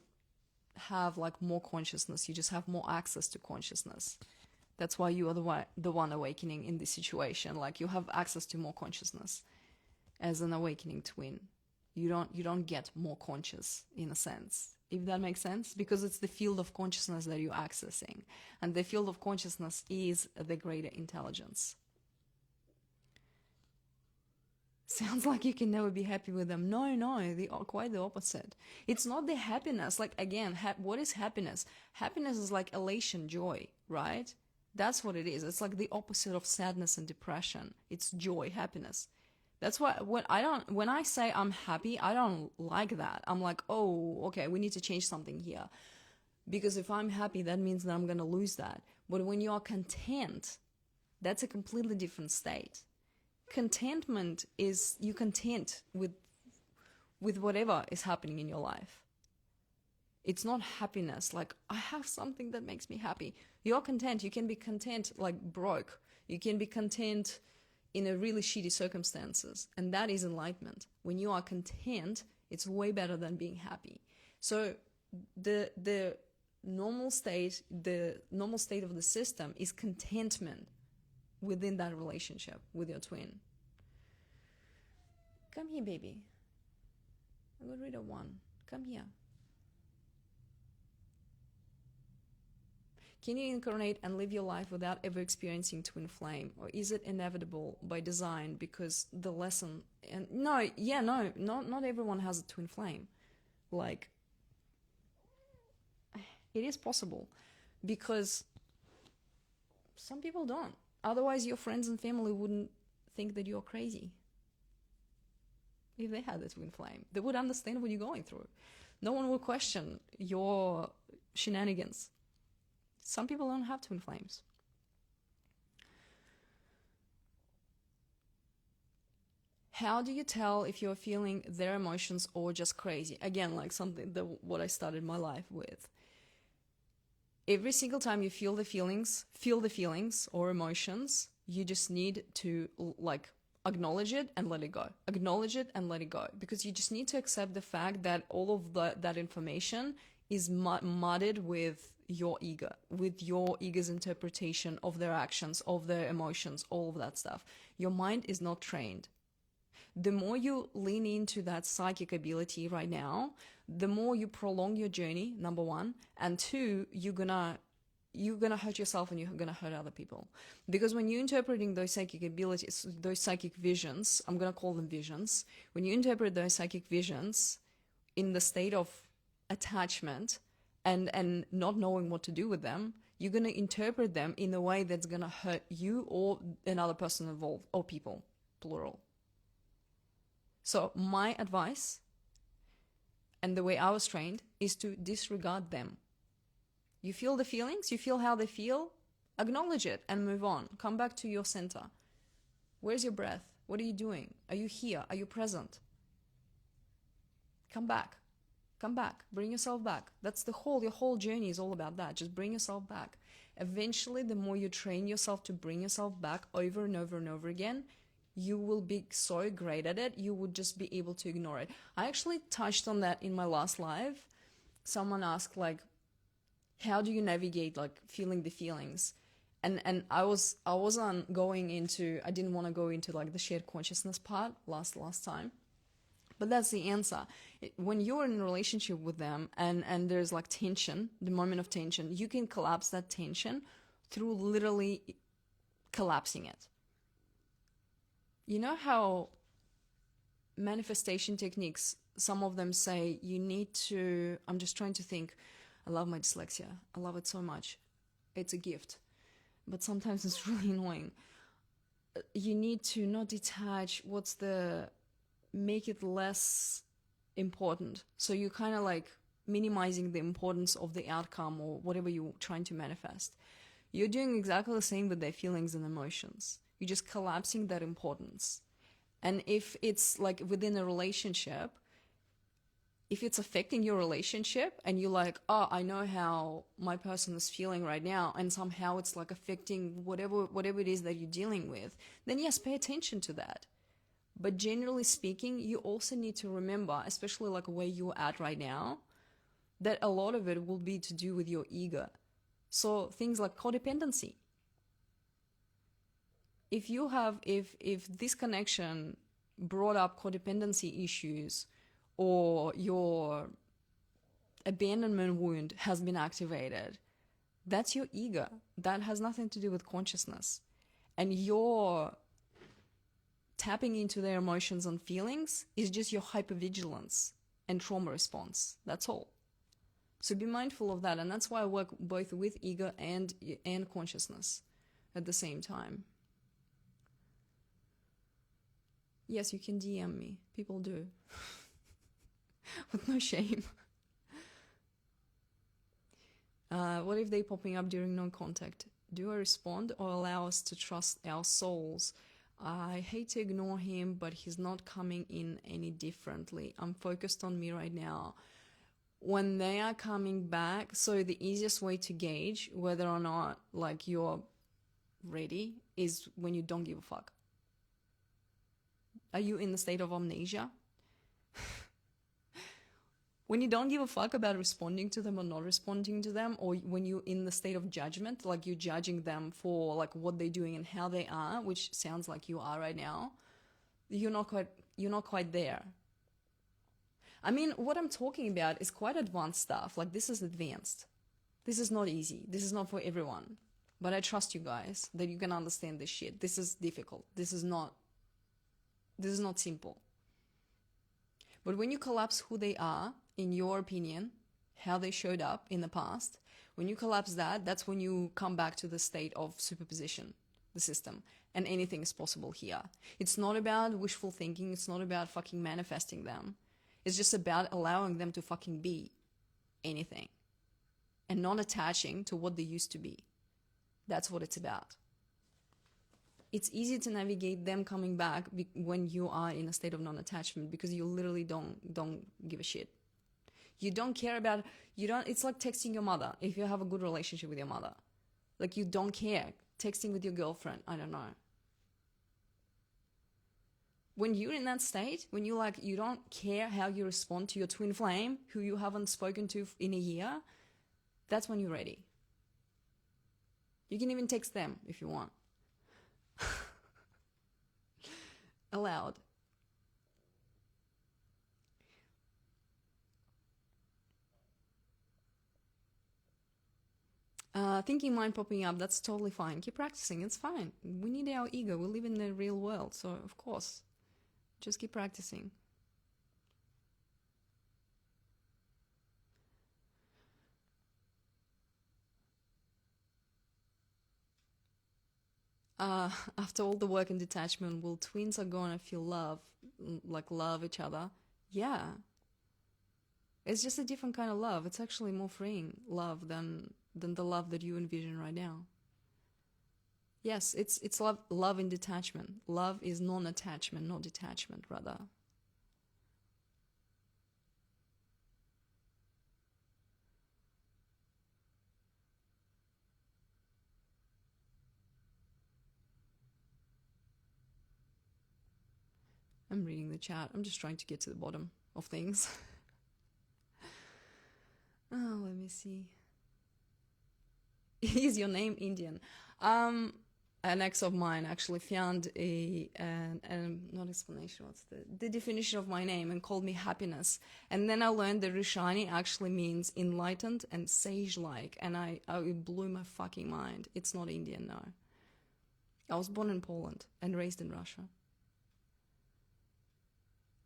have like more consciousness, you just have more access to consciousness. That's why you are the one awakening in this situation. Like you have access to more consciousness as an awakening twin. You don't get more conscious in a sense, if that makes sense, because it's the field of consciousness that you're accessing, and the field of consciousness is the greater intelligence. Sounds like you can never be happy with them. No, quite the opposite. It's not the happiness. Like again, what is happiness? Happiness is like elation, joy, right? That's what it is. It's like the opposite of sadness and depression. It's joy, happiness. That's why when I say I'm happy, I don't like that. I'm like, oh, okay, we need to change something here. Because if I'm happy, that means that I'm going to lose that. But when you are content, that's a completely different state. Contentment is you content with whatever is happening in your life. It's not happiness, like I have something that makes me happy. You're content. You can be content like broke. You can be content in a really shitty circumstances, and that is enlightenment. When you are content, it's way better than being happy. So the normal state of the system is contentment within that relationship with your twin. Come here, baby. I got rid of one. Come here. Can you incarnate and live your life without ever experiencing twin flame? Or is it inevitable by design because the lesson... And not everyone has a twin flame. Like, it is possible because some people don't. Otherwise, your friends and family wouldn't think that you're crazy. If they had a twin flame, they would understand what you're going through. No one will question your shenanigans. Some people don't have twin flames. How do you tell if you're feeling their emotions or just crazy? Again, like something what I started my life with. Every single time you feel the feelings or emotions, you just need to like acknowledge it and let it go. Acknowledge it and let it go. Because you just need to accept the fact that all of that information is mudded with your ego, with your ego's interpretation of their actions, of their emotions, all of that stuff. Your mind is not trained. the more you lean into that psychic ability right now, the more you prolong your journey, number one, and two, you're gonna hurt yourself and you're gonna hurt other people. Because when you're interpreting those psychic abilities, those psychic visions, I'm gonna call them visions, when you interpret those psychic visions in the state of attachment and not knowing what to do with them, you're gonna interpret them in a way that's gonna hurt you or another person involved, or people, plural. So my advice, and the way I was trained, is to disregard them. You feel the feelings, you feel how they feel, acknowledge it and move on. Come back to your center. Where's your breath? What are you doing? Are you here? Are you present? Come back. Come back. Bring yourself back. That's your whole journey is all about that. Just bring yourself back. Eventually, the more you train yourself to bring yourself back over and over and over again, you will be so great at it, you would just be able to ignore it. I actually touched on that in my last live. Someone asked, like, how do you navigate, like, feeling the feelings? And I wasn't going into, I didn't want to go into, like, the shared consciousness part last time. But that's the answer. When you're in a relationship with them and there's, like, tension, the moment of tension, you can collapse that tension through literally collapsing it. You know how manifestation techniques, some of them say you need to, I'm just trying to think, I love my dyslexia. I love it so much. It's a gift. But sometimes it's really annoying. You need to not detach make it less important. So you're kind of like minimizing the importance of the outcome or whatever you're trying to manifest. You're doing exactly the same with their feelings and emotions. You're just collapsing that importance. And if it's like within a relationship, if it's affecting your relationship and you're like, oh, I know how my person is feeling right now, and somehow it's like affecting whatever it is that you're dealing with, then yes, pay attention to that. But generally speaking, you also need to remember, especially like where you're at right now, that a lot of it will be to do with your ego. So things like codependency. If this connection brought up codependency issues, or your abandonment wound has been activated, that's your ego. That has nothing to do with consciousness. And your tapping into their emotions and feelings is just your hypervigilance and trauma response. That's all. So be mindful of that. And that's why I work both with ego and consciousness at the same time. Yes, you can DM me. People do. With no shame. What if they popping up during non-contact? Do I respond or allow us to trust our souls? I hate to ignore him, but he's not coming in any differently. I'm focused on me right now. When they are coming back, so the easiest way to gauge whether or not like you're ready is when you don't give a fuck. Are you in the state of amnesia? When you don't give a fuck about responding to them or not responding to them, or when you're in the state of judgment, like you're judging them for like what they're doing and how they are, which sounds like you are right now, you're not quite there. I mean, what I'm talking about is quite advanced stuff. Like, this is advanced. This is not easy. This is not for everyone. But I trust you guys that you can understand this shit. This is difficult. This is not simple. But when you collapse who they are, in your opinion, how they showed up in the past, when you collapse that, that's when you come back to the state of superposition, the system. And anything is possible here. It's not about wishful thinking. It's not about fucking manifesting them. It's just about allowing them to fucking be anything. And not attaching to what they used to be. That's what it's about. It's easy to navigate them coming back when you are in a state of non-attachment, because you literally don't give a shit. You don't care about, it's like texting your mother if you have a good relationship with your mother. Like, you don't care. Texting with your girlfriend, I don't know. When you're in that state, when you don't care how you respond to your twin flame, who you haven't spoken to in a year, that's when you're ready. You can even text them if you want. Aloud. Thinking mind popping up, that's totally fine. Keep practicing, it's fine. We need our ego. We live in the real world, so of course, just keep practicing. After all the work and detachment, will twins are gonna feel love, like love each other? Yeah. It's just a different kind of love. It's actually more freeing love than the love that you envision right now. Yes, it's love in detachment. Love is non-attachment, not detachment, rather. I'm reading the chat. I'm just trying to get to the bottom of things. Oh, let me see. Is your name Indian? An ex of mine actually found an not explanation. What's the definition of my name and called me happiness. And then I learned that Rishani actually means enlightened and sage-like, and it blew my fucking mind. It's not Indian, no. I was born in Poland and raised in Russia.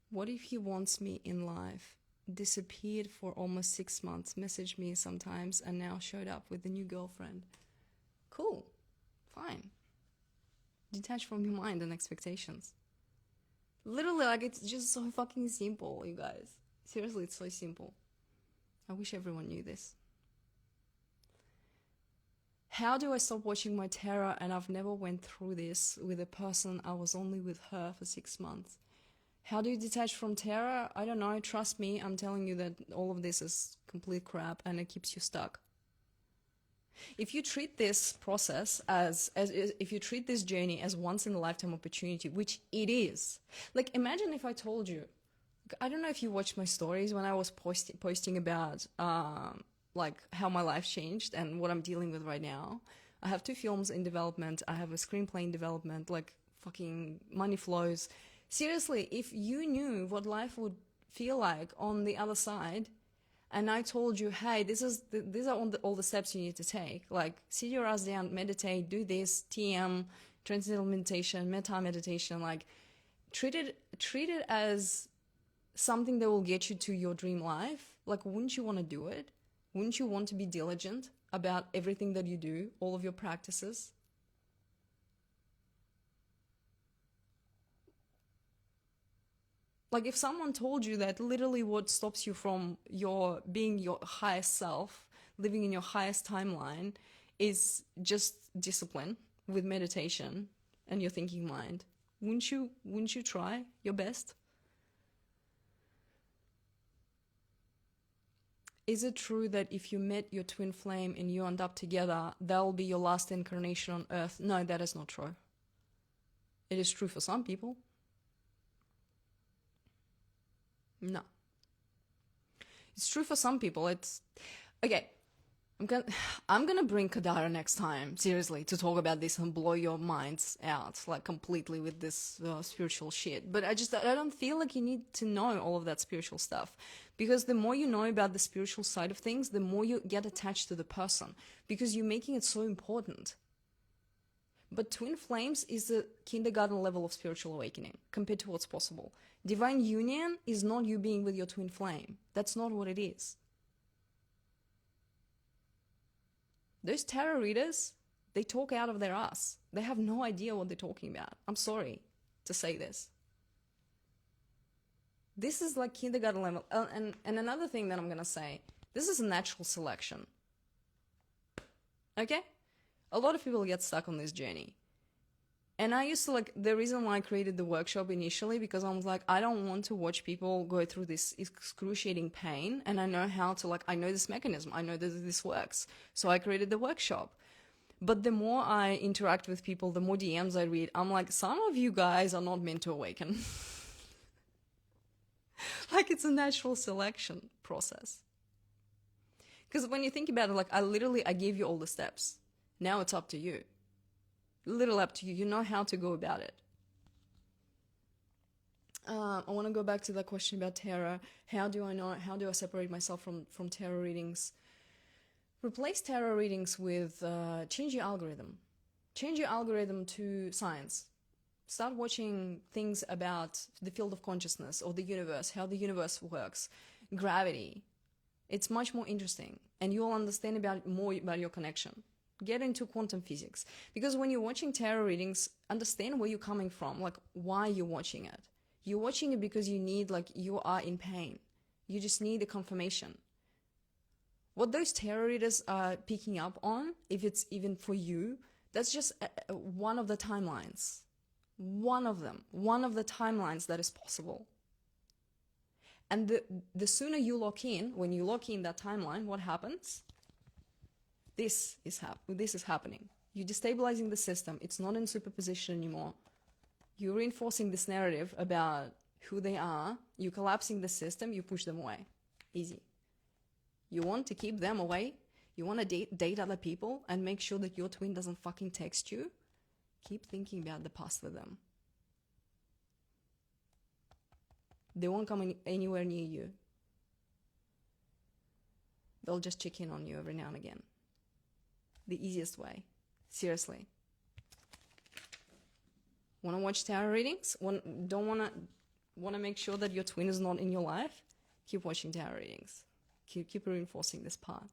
What if he wants me in life? Disappeared for almost 6 months, messaged me sometimes, and now showed up with a new girlfriend. Cool. Fine. Detach from your mind and expectations. Literally, like, it's just so fucking simple, you guys. Seriously, it's so simple. I wish everyone knew this. How do I stop watching my terror? And I've never went through this with a person. I was only with her for 6 months. How do you detach from terror? I don't know. Trust me, I'm telling you that all of this is complete crap and it keeps you stuck. If you treat this process as if you treat this journey as once in a lifetime opportunity, which it is, like, imagine if I told you, I don't know if you watched my stories when I was posting about like how my life changed and what I'm dealing with right now. I have 2 films in development. I have a screenplay in development. Like, fucking money flows. Seriously, if you knew what life would feel like on the other side, and I told you, hey, these are all the steps you need to take. Like, sit your ass down, meditate, do this, TM, transcendental meditation, metta meditation. Like, treat it as something that will get you to your dream life. Like, wouldn't you want to do it? Wouldn't you want to be diligent about everything that you do, all of your practices? Like, if someone told you that literally what stops you from your being your highest self, living in your highest timeline, is just discipline with meditation and your thinking mind, wouldn't you try your best? Is it true that if you met your twin flame and you end up together, that'll be your last incarnation on Earth? No, that is not true. It is true for some people. No. It's true for some people. It's okay. I'm gonna bring Kadara next time, seriously, to talk about this and blow your minds out, like, completely with this spiritual shit. But I don't feel like you need to know all of that spiritual stuff, because the more you know about the spiritual side of things, the more you get attached to the person, because you're making it so important. But twin flames is the kindergarten level of spiritual awakening compared to what's possible. Divine union is not you being with your twin flame. That's not what it is. Those tarot readers, they talk out of their ass. They have no idea what they're talking about. I'm sorry to say this. This is like kindergarten level. And another thing that I'm going to say, this is a natural selection. Okay? A lot of people get stuck on this journey. And I used to, like, the reason why I created the workshop initially, because I was like, I don't want to watch people go through this excruciating pain. And I know how to, like, I know this mechanism. I know that this works. So I created the workshop. But the more I interact with people, the more DMs I read, I'm like, some of you guys are not meant to awaken. Like, it's a natural selection process. Because when you think about it, like, I gave you all the steps. Now it's up to you. Little up to you. You know how to go about it. I want to go back to that question about tarot. How do I separate myself from tarot readings? Replace tarot readings with change your algorithm. Change your algorithm to science. Start watching things about the field of consciousness or the universe, how the universe works, gravity. It's much more interesting, and you'll understand more about your connection. Get into quantum physics, because when you're watching tarot readings, understand where you're coming from, like why you're watching it. You're watching it because you need, like, you are in pain. You just need a confirmation. What those tarot readers are picking up on, if it's even for you, that's just one of the timelines. One of them. One of the timelines that is possible. And the sooner you lock in, when you lock in that timeline, what happens? This is happening. You're destabilizing the system. It's not in superposition anymore. You're reinforcing this narrative about who they are. You're collapsing the system. You push them away. Easy. You want to keep them away? You want to date other people and make sure that your twin doesn't fucking text you? Keep thinking about the past with them. They won't come anywhere near you. They'll just check in on you every now and again. The easiest way. Seriously. Want to watch tarot readings? Don't want to make sure that your twin is not in your life? Keep watching tarot readings. Keep reinforcing this part.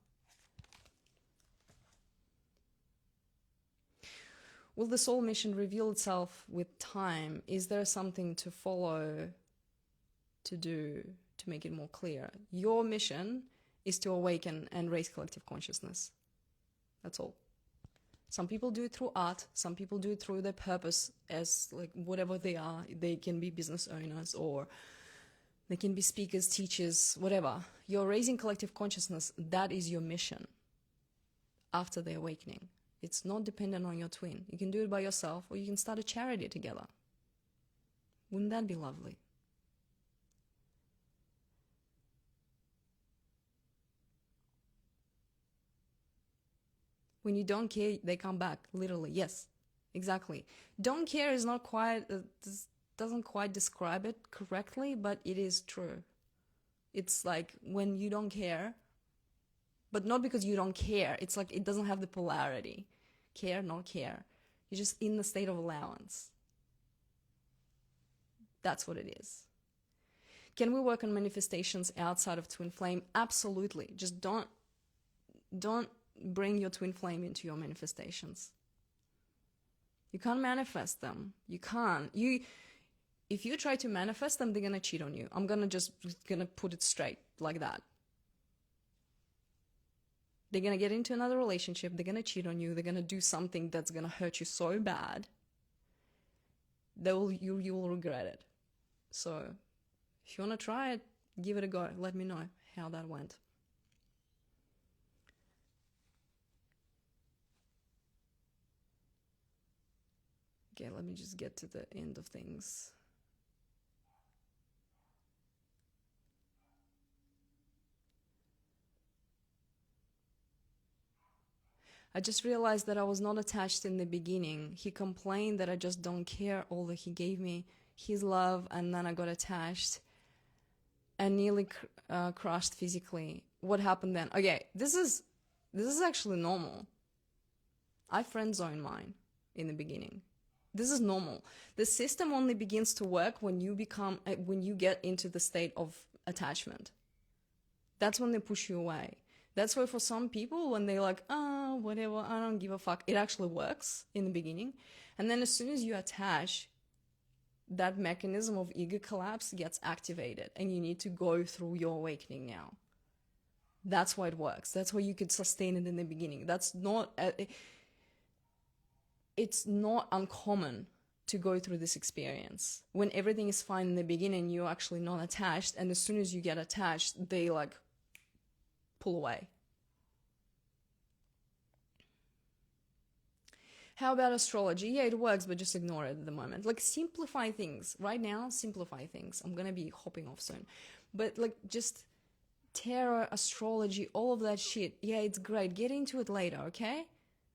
Will the soul mission reveal itself with time? Is there something to follow, to do, to make it more clear? Your mission is to awaken and raise collective consciousness. That's all. Some people do it through art. Some people do it through their purpose as, like, whatever they are. They can be business owners, or they can be speakers, teachers, whatever. You're raising collective consciousness. That is your mission after the awakening. It's not dependent on your twin. You can do it by yourself, or you can start a charity together. Wouldn't that be lovely? When you don't care, they come back. Literally, yes, exactly. Don't care is not quite, doesn't quite describe it correctly, but it is true. It's like when you don't care, but not because you don't care. It's like it doesn't have the polarity. Care, not care. You're just in the state of allowance. That's what it is. Can we work on manifestations outside of twin flame? Absolutely. Just don't bring your twin flame into your manifestations. You can't manifest them. You can't. If you try to manifest them, they're gonna cheat on you. I'm gonna put it straight like that. They're gonna get into another relationship. They're gonna cheat on you. They're gonna do something that's gonna hurt you so bad that you will regret it. So if you wanna try it, give it a go. Let me know how that went. Okay, let me just get to the end of things. I just realized that I was not attached in the beginning. He complained that I just don't care, although he gave me his love, and then I got attached and nearly crushed physically. What happened then? Okay, this is actually normal. I friend zoned mine in the beginning. This is normal. The system only begins to work when you get into the state of attachment. That's when they push you away. That's why for some people, when they're like, oh, whatever, I don't give a fuck, it actually works in the beginning. And then as soon as you attach, that mechanism of ego collapse gets activated, and you need to go through your awakening now. That's why it works. That's why you could sustain it in the beginning. It's not uncommon to go through this experience. When everything is fine in the beginning, you're actually not attached, and as soon as you get attached, they like pull away. How about astrology? Yeah, it works, but just ignore it at the moment. Like, simplify things. Right now, simplify things. I'm gonna be hopping off soon. But like, just tarot, astrology, all of that shit, yeah, it's great. Get into it later, okay?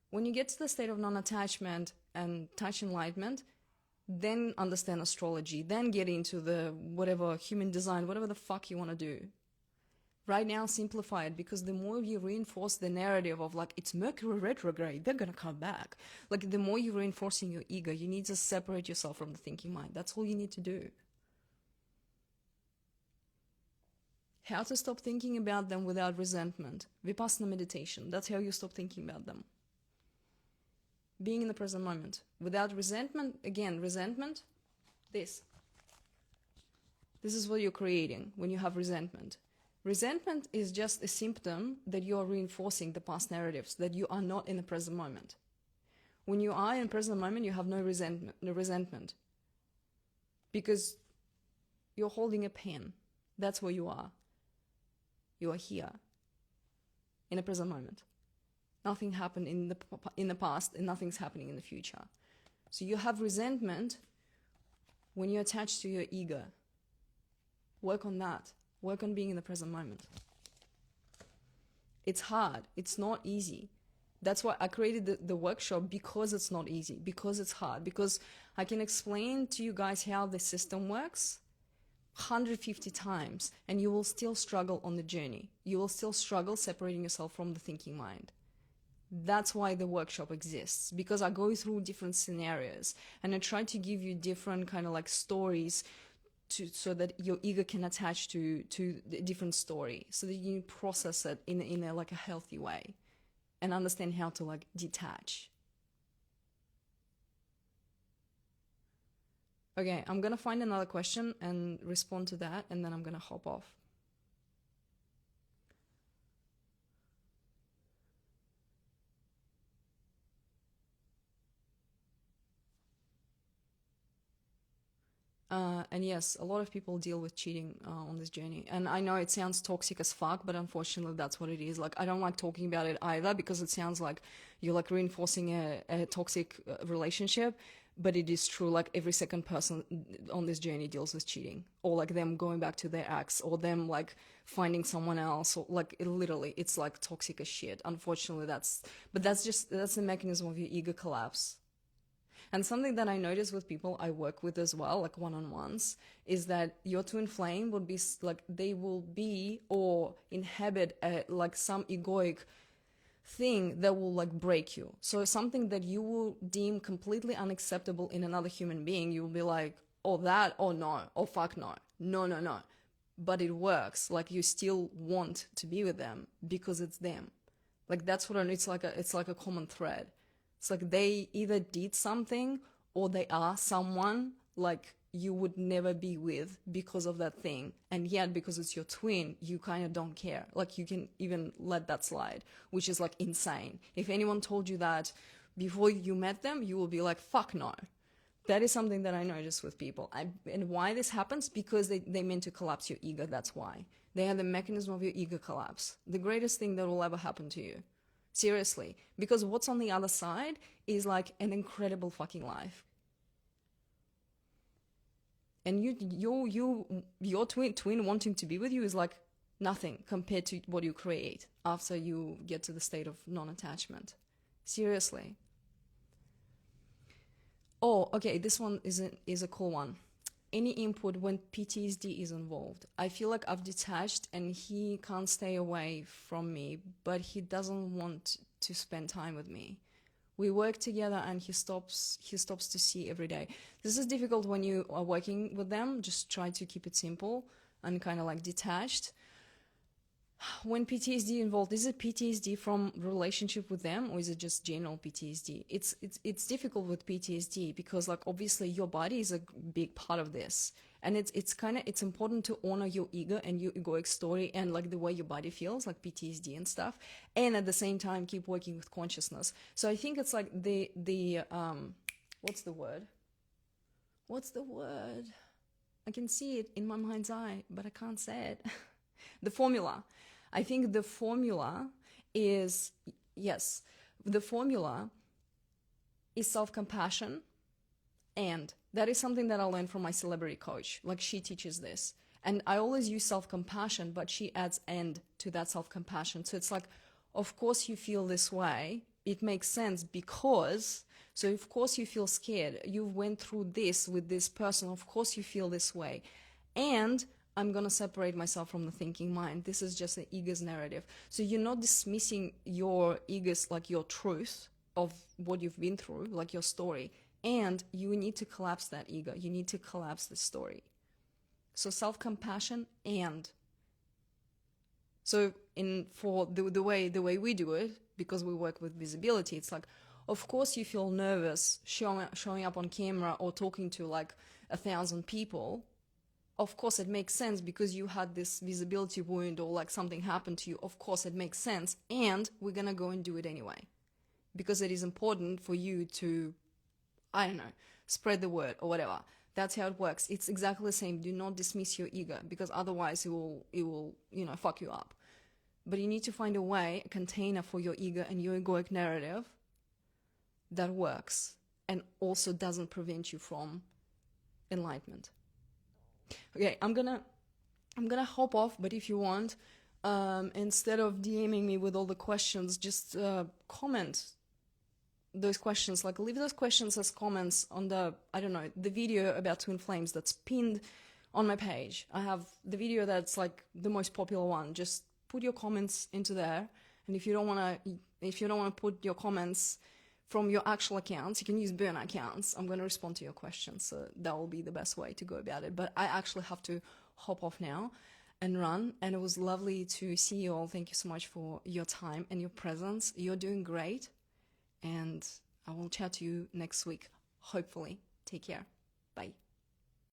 When you get to the state of non-attachment and touch enlightenment, then understand astrology, then get into the whatever human design, whatever the fuck you want to do. Right now, simplify it, because the more you reinforce the narrative of like, it's Mercury retrograde, they're gonna come back. Like, the more you're reinforcing your ego, you need to separate yourself from the thinking mind. That's all you need to do. How to stop thinking about them without resentment. Vipassana meditation. That's how you stop thinking about them. Being in the present moment. Without resentment, again, resentment, this. This is what you're creating when you have resentment. Resentment is just a symptom that you are reinforcing the past narratives, that you are not in the present moment. When you are in the present moment, you have no resentment. Because you're holding a pen. That's where you are. You are here, in the present moment. Nothing happened in the past, and nothing's happening in the future. So you have resentment when you're attached to your ego. Work on that. Work on being in the present moment. It's hard. It's not easy. That's why I created the workshop, because it's not easy, because it's hard, because I can explain to you guys how the system works 150 times, and you will still struggle on the journey. You will still struggle separating yourself from the thinking mind. That's why the workshop exists, because I go through different scenarios and I try to give you different kind of like stories so that your ego can attach to a different story, so that you process it in a like a healthy way and understand how to like detach. Okay, I'm gonna find another question and respond to that, and then I'm gonna hop off. And yes, a lot of people deal with cheating on this journey. And I know it sounds toxic as fuck, but unfortunately that's what it is. Like, I don't like talking about it either, because it sounds like you're like reinforcing a toxic relationship. But it is true, like every second person on this journey deals with cheating, or like them going back to their ex, or them like finding someone else, or like literally it's like toxic as shit. Unfortunately, that's the mechanism of your ego collapse. And something that I notice with people I work with as well, like one-on-ones, is that your twin flame would be like, they will be or inhabit like some egoic thing that will like break you. So something that you will deem completely unacceptable in another human being, you will be like, oh that, oh no, oh fuck no, no. But it works. Like, you still want to be with them because it's them. Like, that's what it's like a common thread. It's like they either did something, or they are someone like you would never be with because of that thing. And yet, because it's your twin, you kind of don't care. Like, you can even let that slide, which is like insane. If anyone told you that before you met them, you will be like, fuck no. That is something that I notice with people. And why this happens? Because they meant to collapse your ego. That's why. They have the mechanism of your ego collapse. The greatest thing that will ever happen to you. Seriously. Because what's on the other side is like an incredible fucking life. And your twin wanting to be with you is like nothing compared to what you create after you get to the state of non-attachment. Seriously. Oh, okay, this one is a cool one. Any input when PTSD is involved. I feel like I've detached and he can't stay away from me, but he doesn't want to spend time with me. We work together and he stops to see every day. This is difficult when you are working with them. Just try to keep it simple and kind of like detached. When PTSD involved, is it PTSD from relationship with them, or is it just general PTSD? It's difficult with PTSD because like obviously your body is a big part of this, and it's important to honor your ego and your egoic story and like the way your body feels, like PTSD and stuff, and at the same time keep working with consciousness. So I think it's like the what's the word? I can see it in my mind's eye, but I can't say it. The formula. I think the formula is, yes, the formula is self-compassion. And that is something that I learned from my celebrity coach. Like, she teaches this. And I always use self-compassion, but she adds "and" to that self-compassion. So it's like, of course you feel this way. It makes sense because, so of course you feel scared. You went through this with this person. Of course you feel this way. And I'm gonna separate myself from the thinking mind. This is just an ego's narrative. So you're not dismissing your ego's, like your truth of what you've been through, like your story. And you need to collapse that ego. You need to collapse the story. So self-compassion and so for the way we do it, because we work with visibility, it's like, of course you feel nervous showing up on camera or talking to like 1,000 people. Of course it makes sense because you had this visibility wound or like something happened to you. Of course it makes sense, and we're gonna go and do it anyway because it is important for you to, I don't know, spread the word or whatever. That's how it works. It's exactly the same. Do not dismiss your ego, because otherwise it will fuck you up. But you need to find a way, a container for your ego and your egoic narrative that works and also doesn't prevent you from enlightenment. Okay, I'm gonna hop off, but if you want, instead of DMing me with all the questions, just comment those questions, like leave those questions as comments on the video about twin flames that's pinned on my page. I have the video that's like the most popular one. Just put your comments into there, and if you don't want to put your comments from your actual accounts, you can use burner accounts. I'm going to respond to your questions, so that will be the best way to go about it. But I actually have to hop off now and run, and it was lovely to see you all. Thank you so much for your time and your presence. You're doing great, and I will chat to you next week, hopefully. Take care. Bye.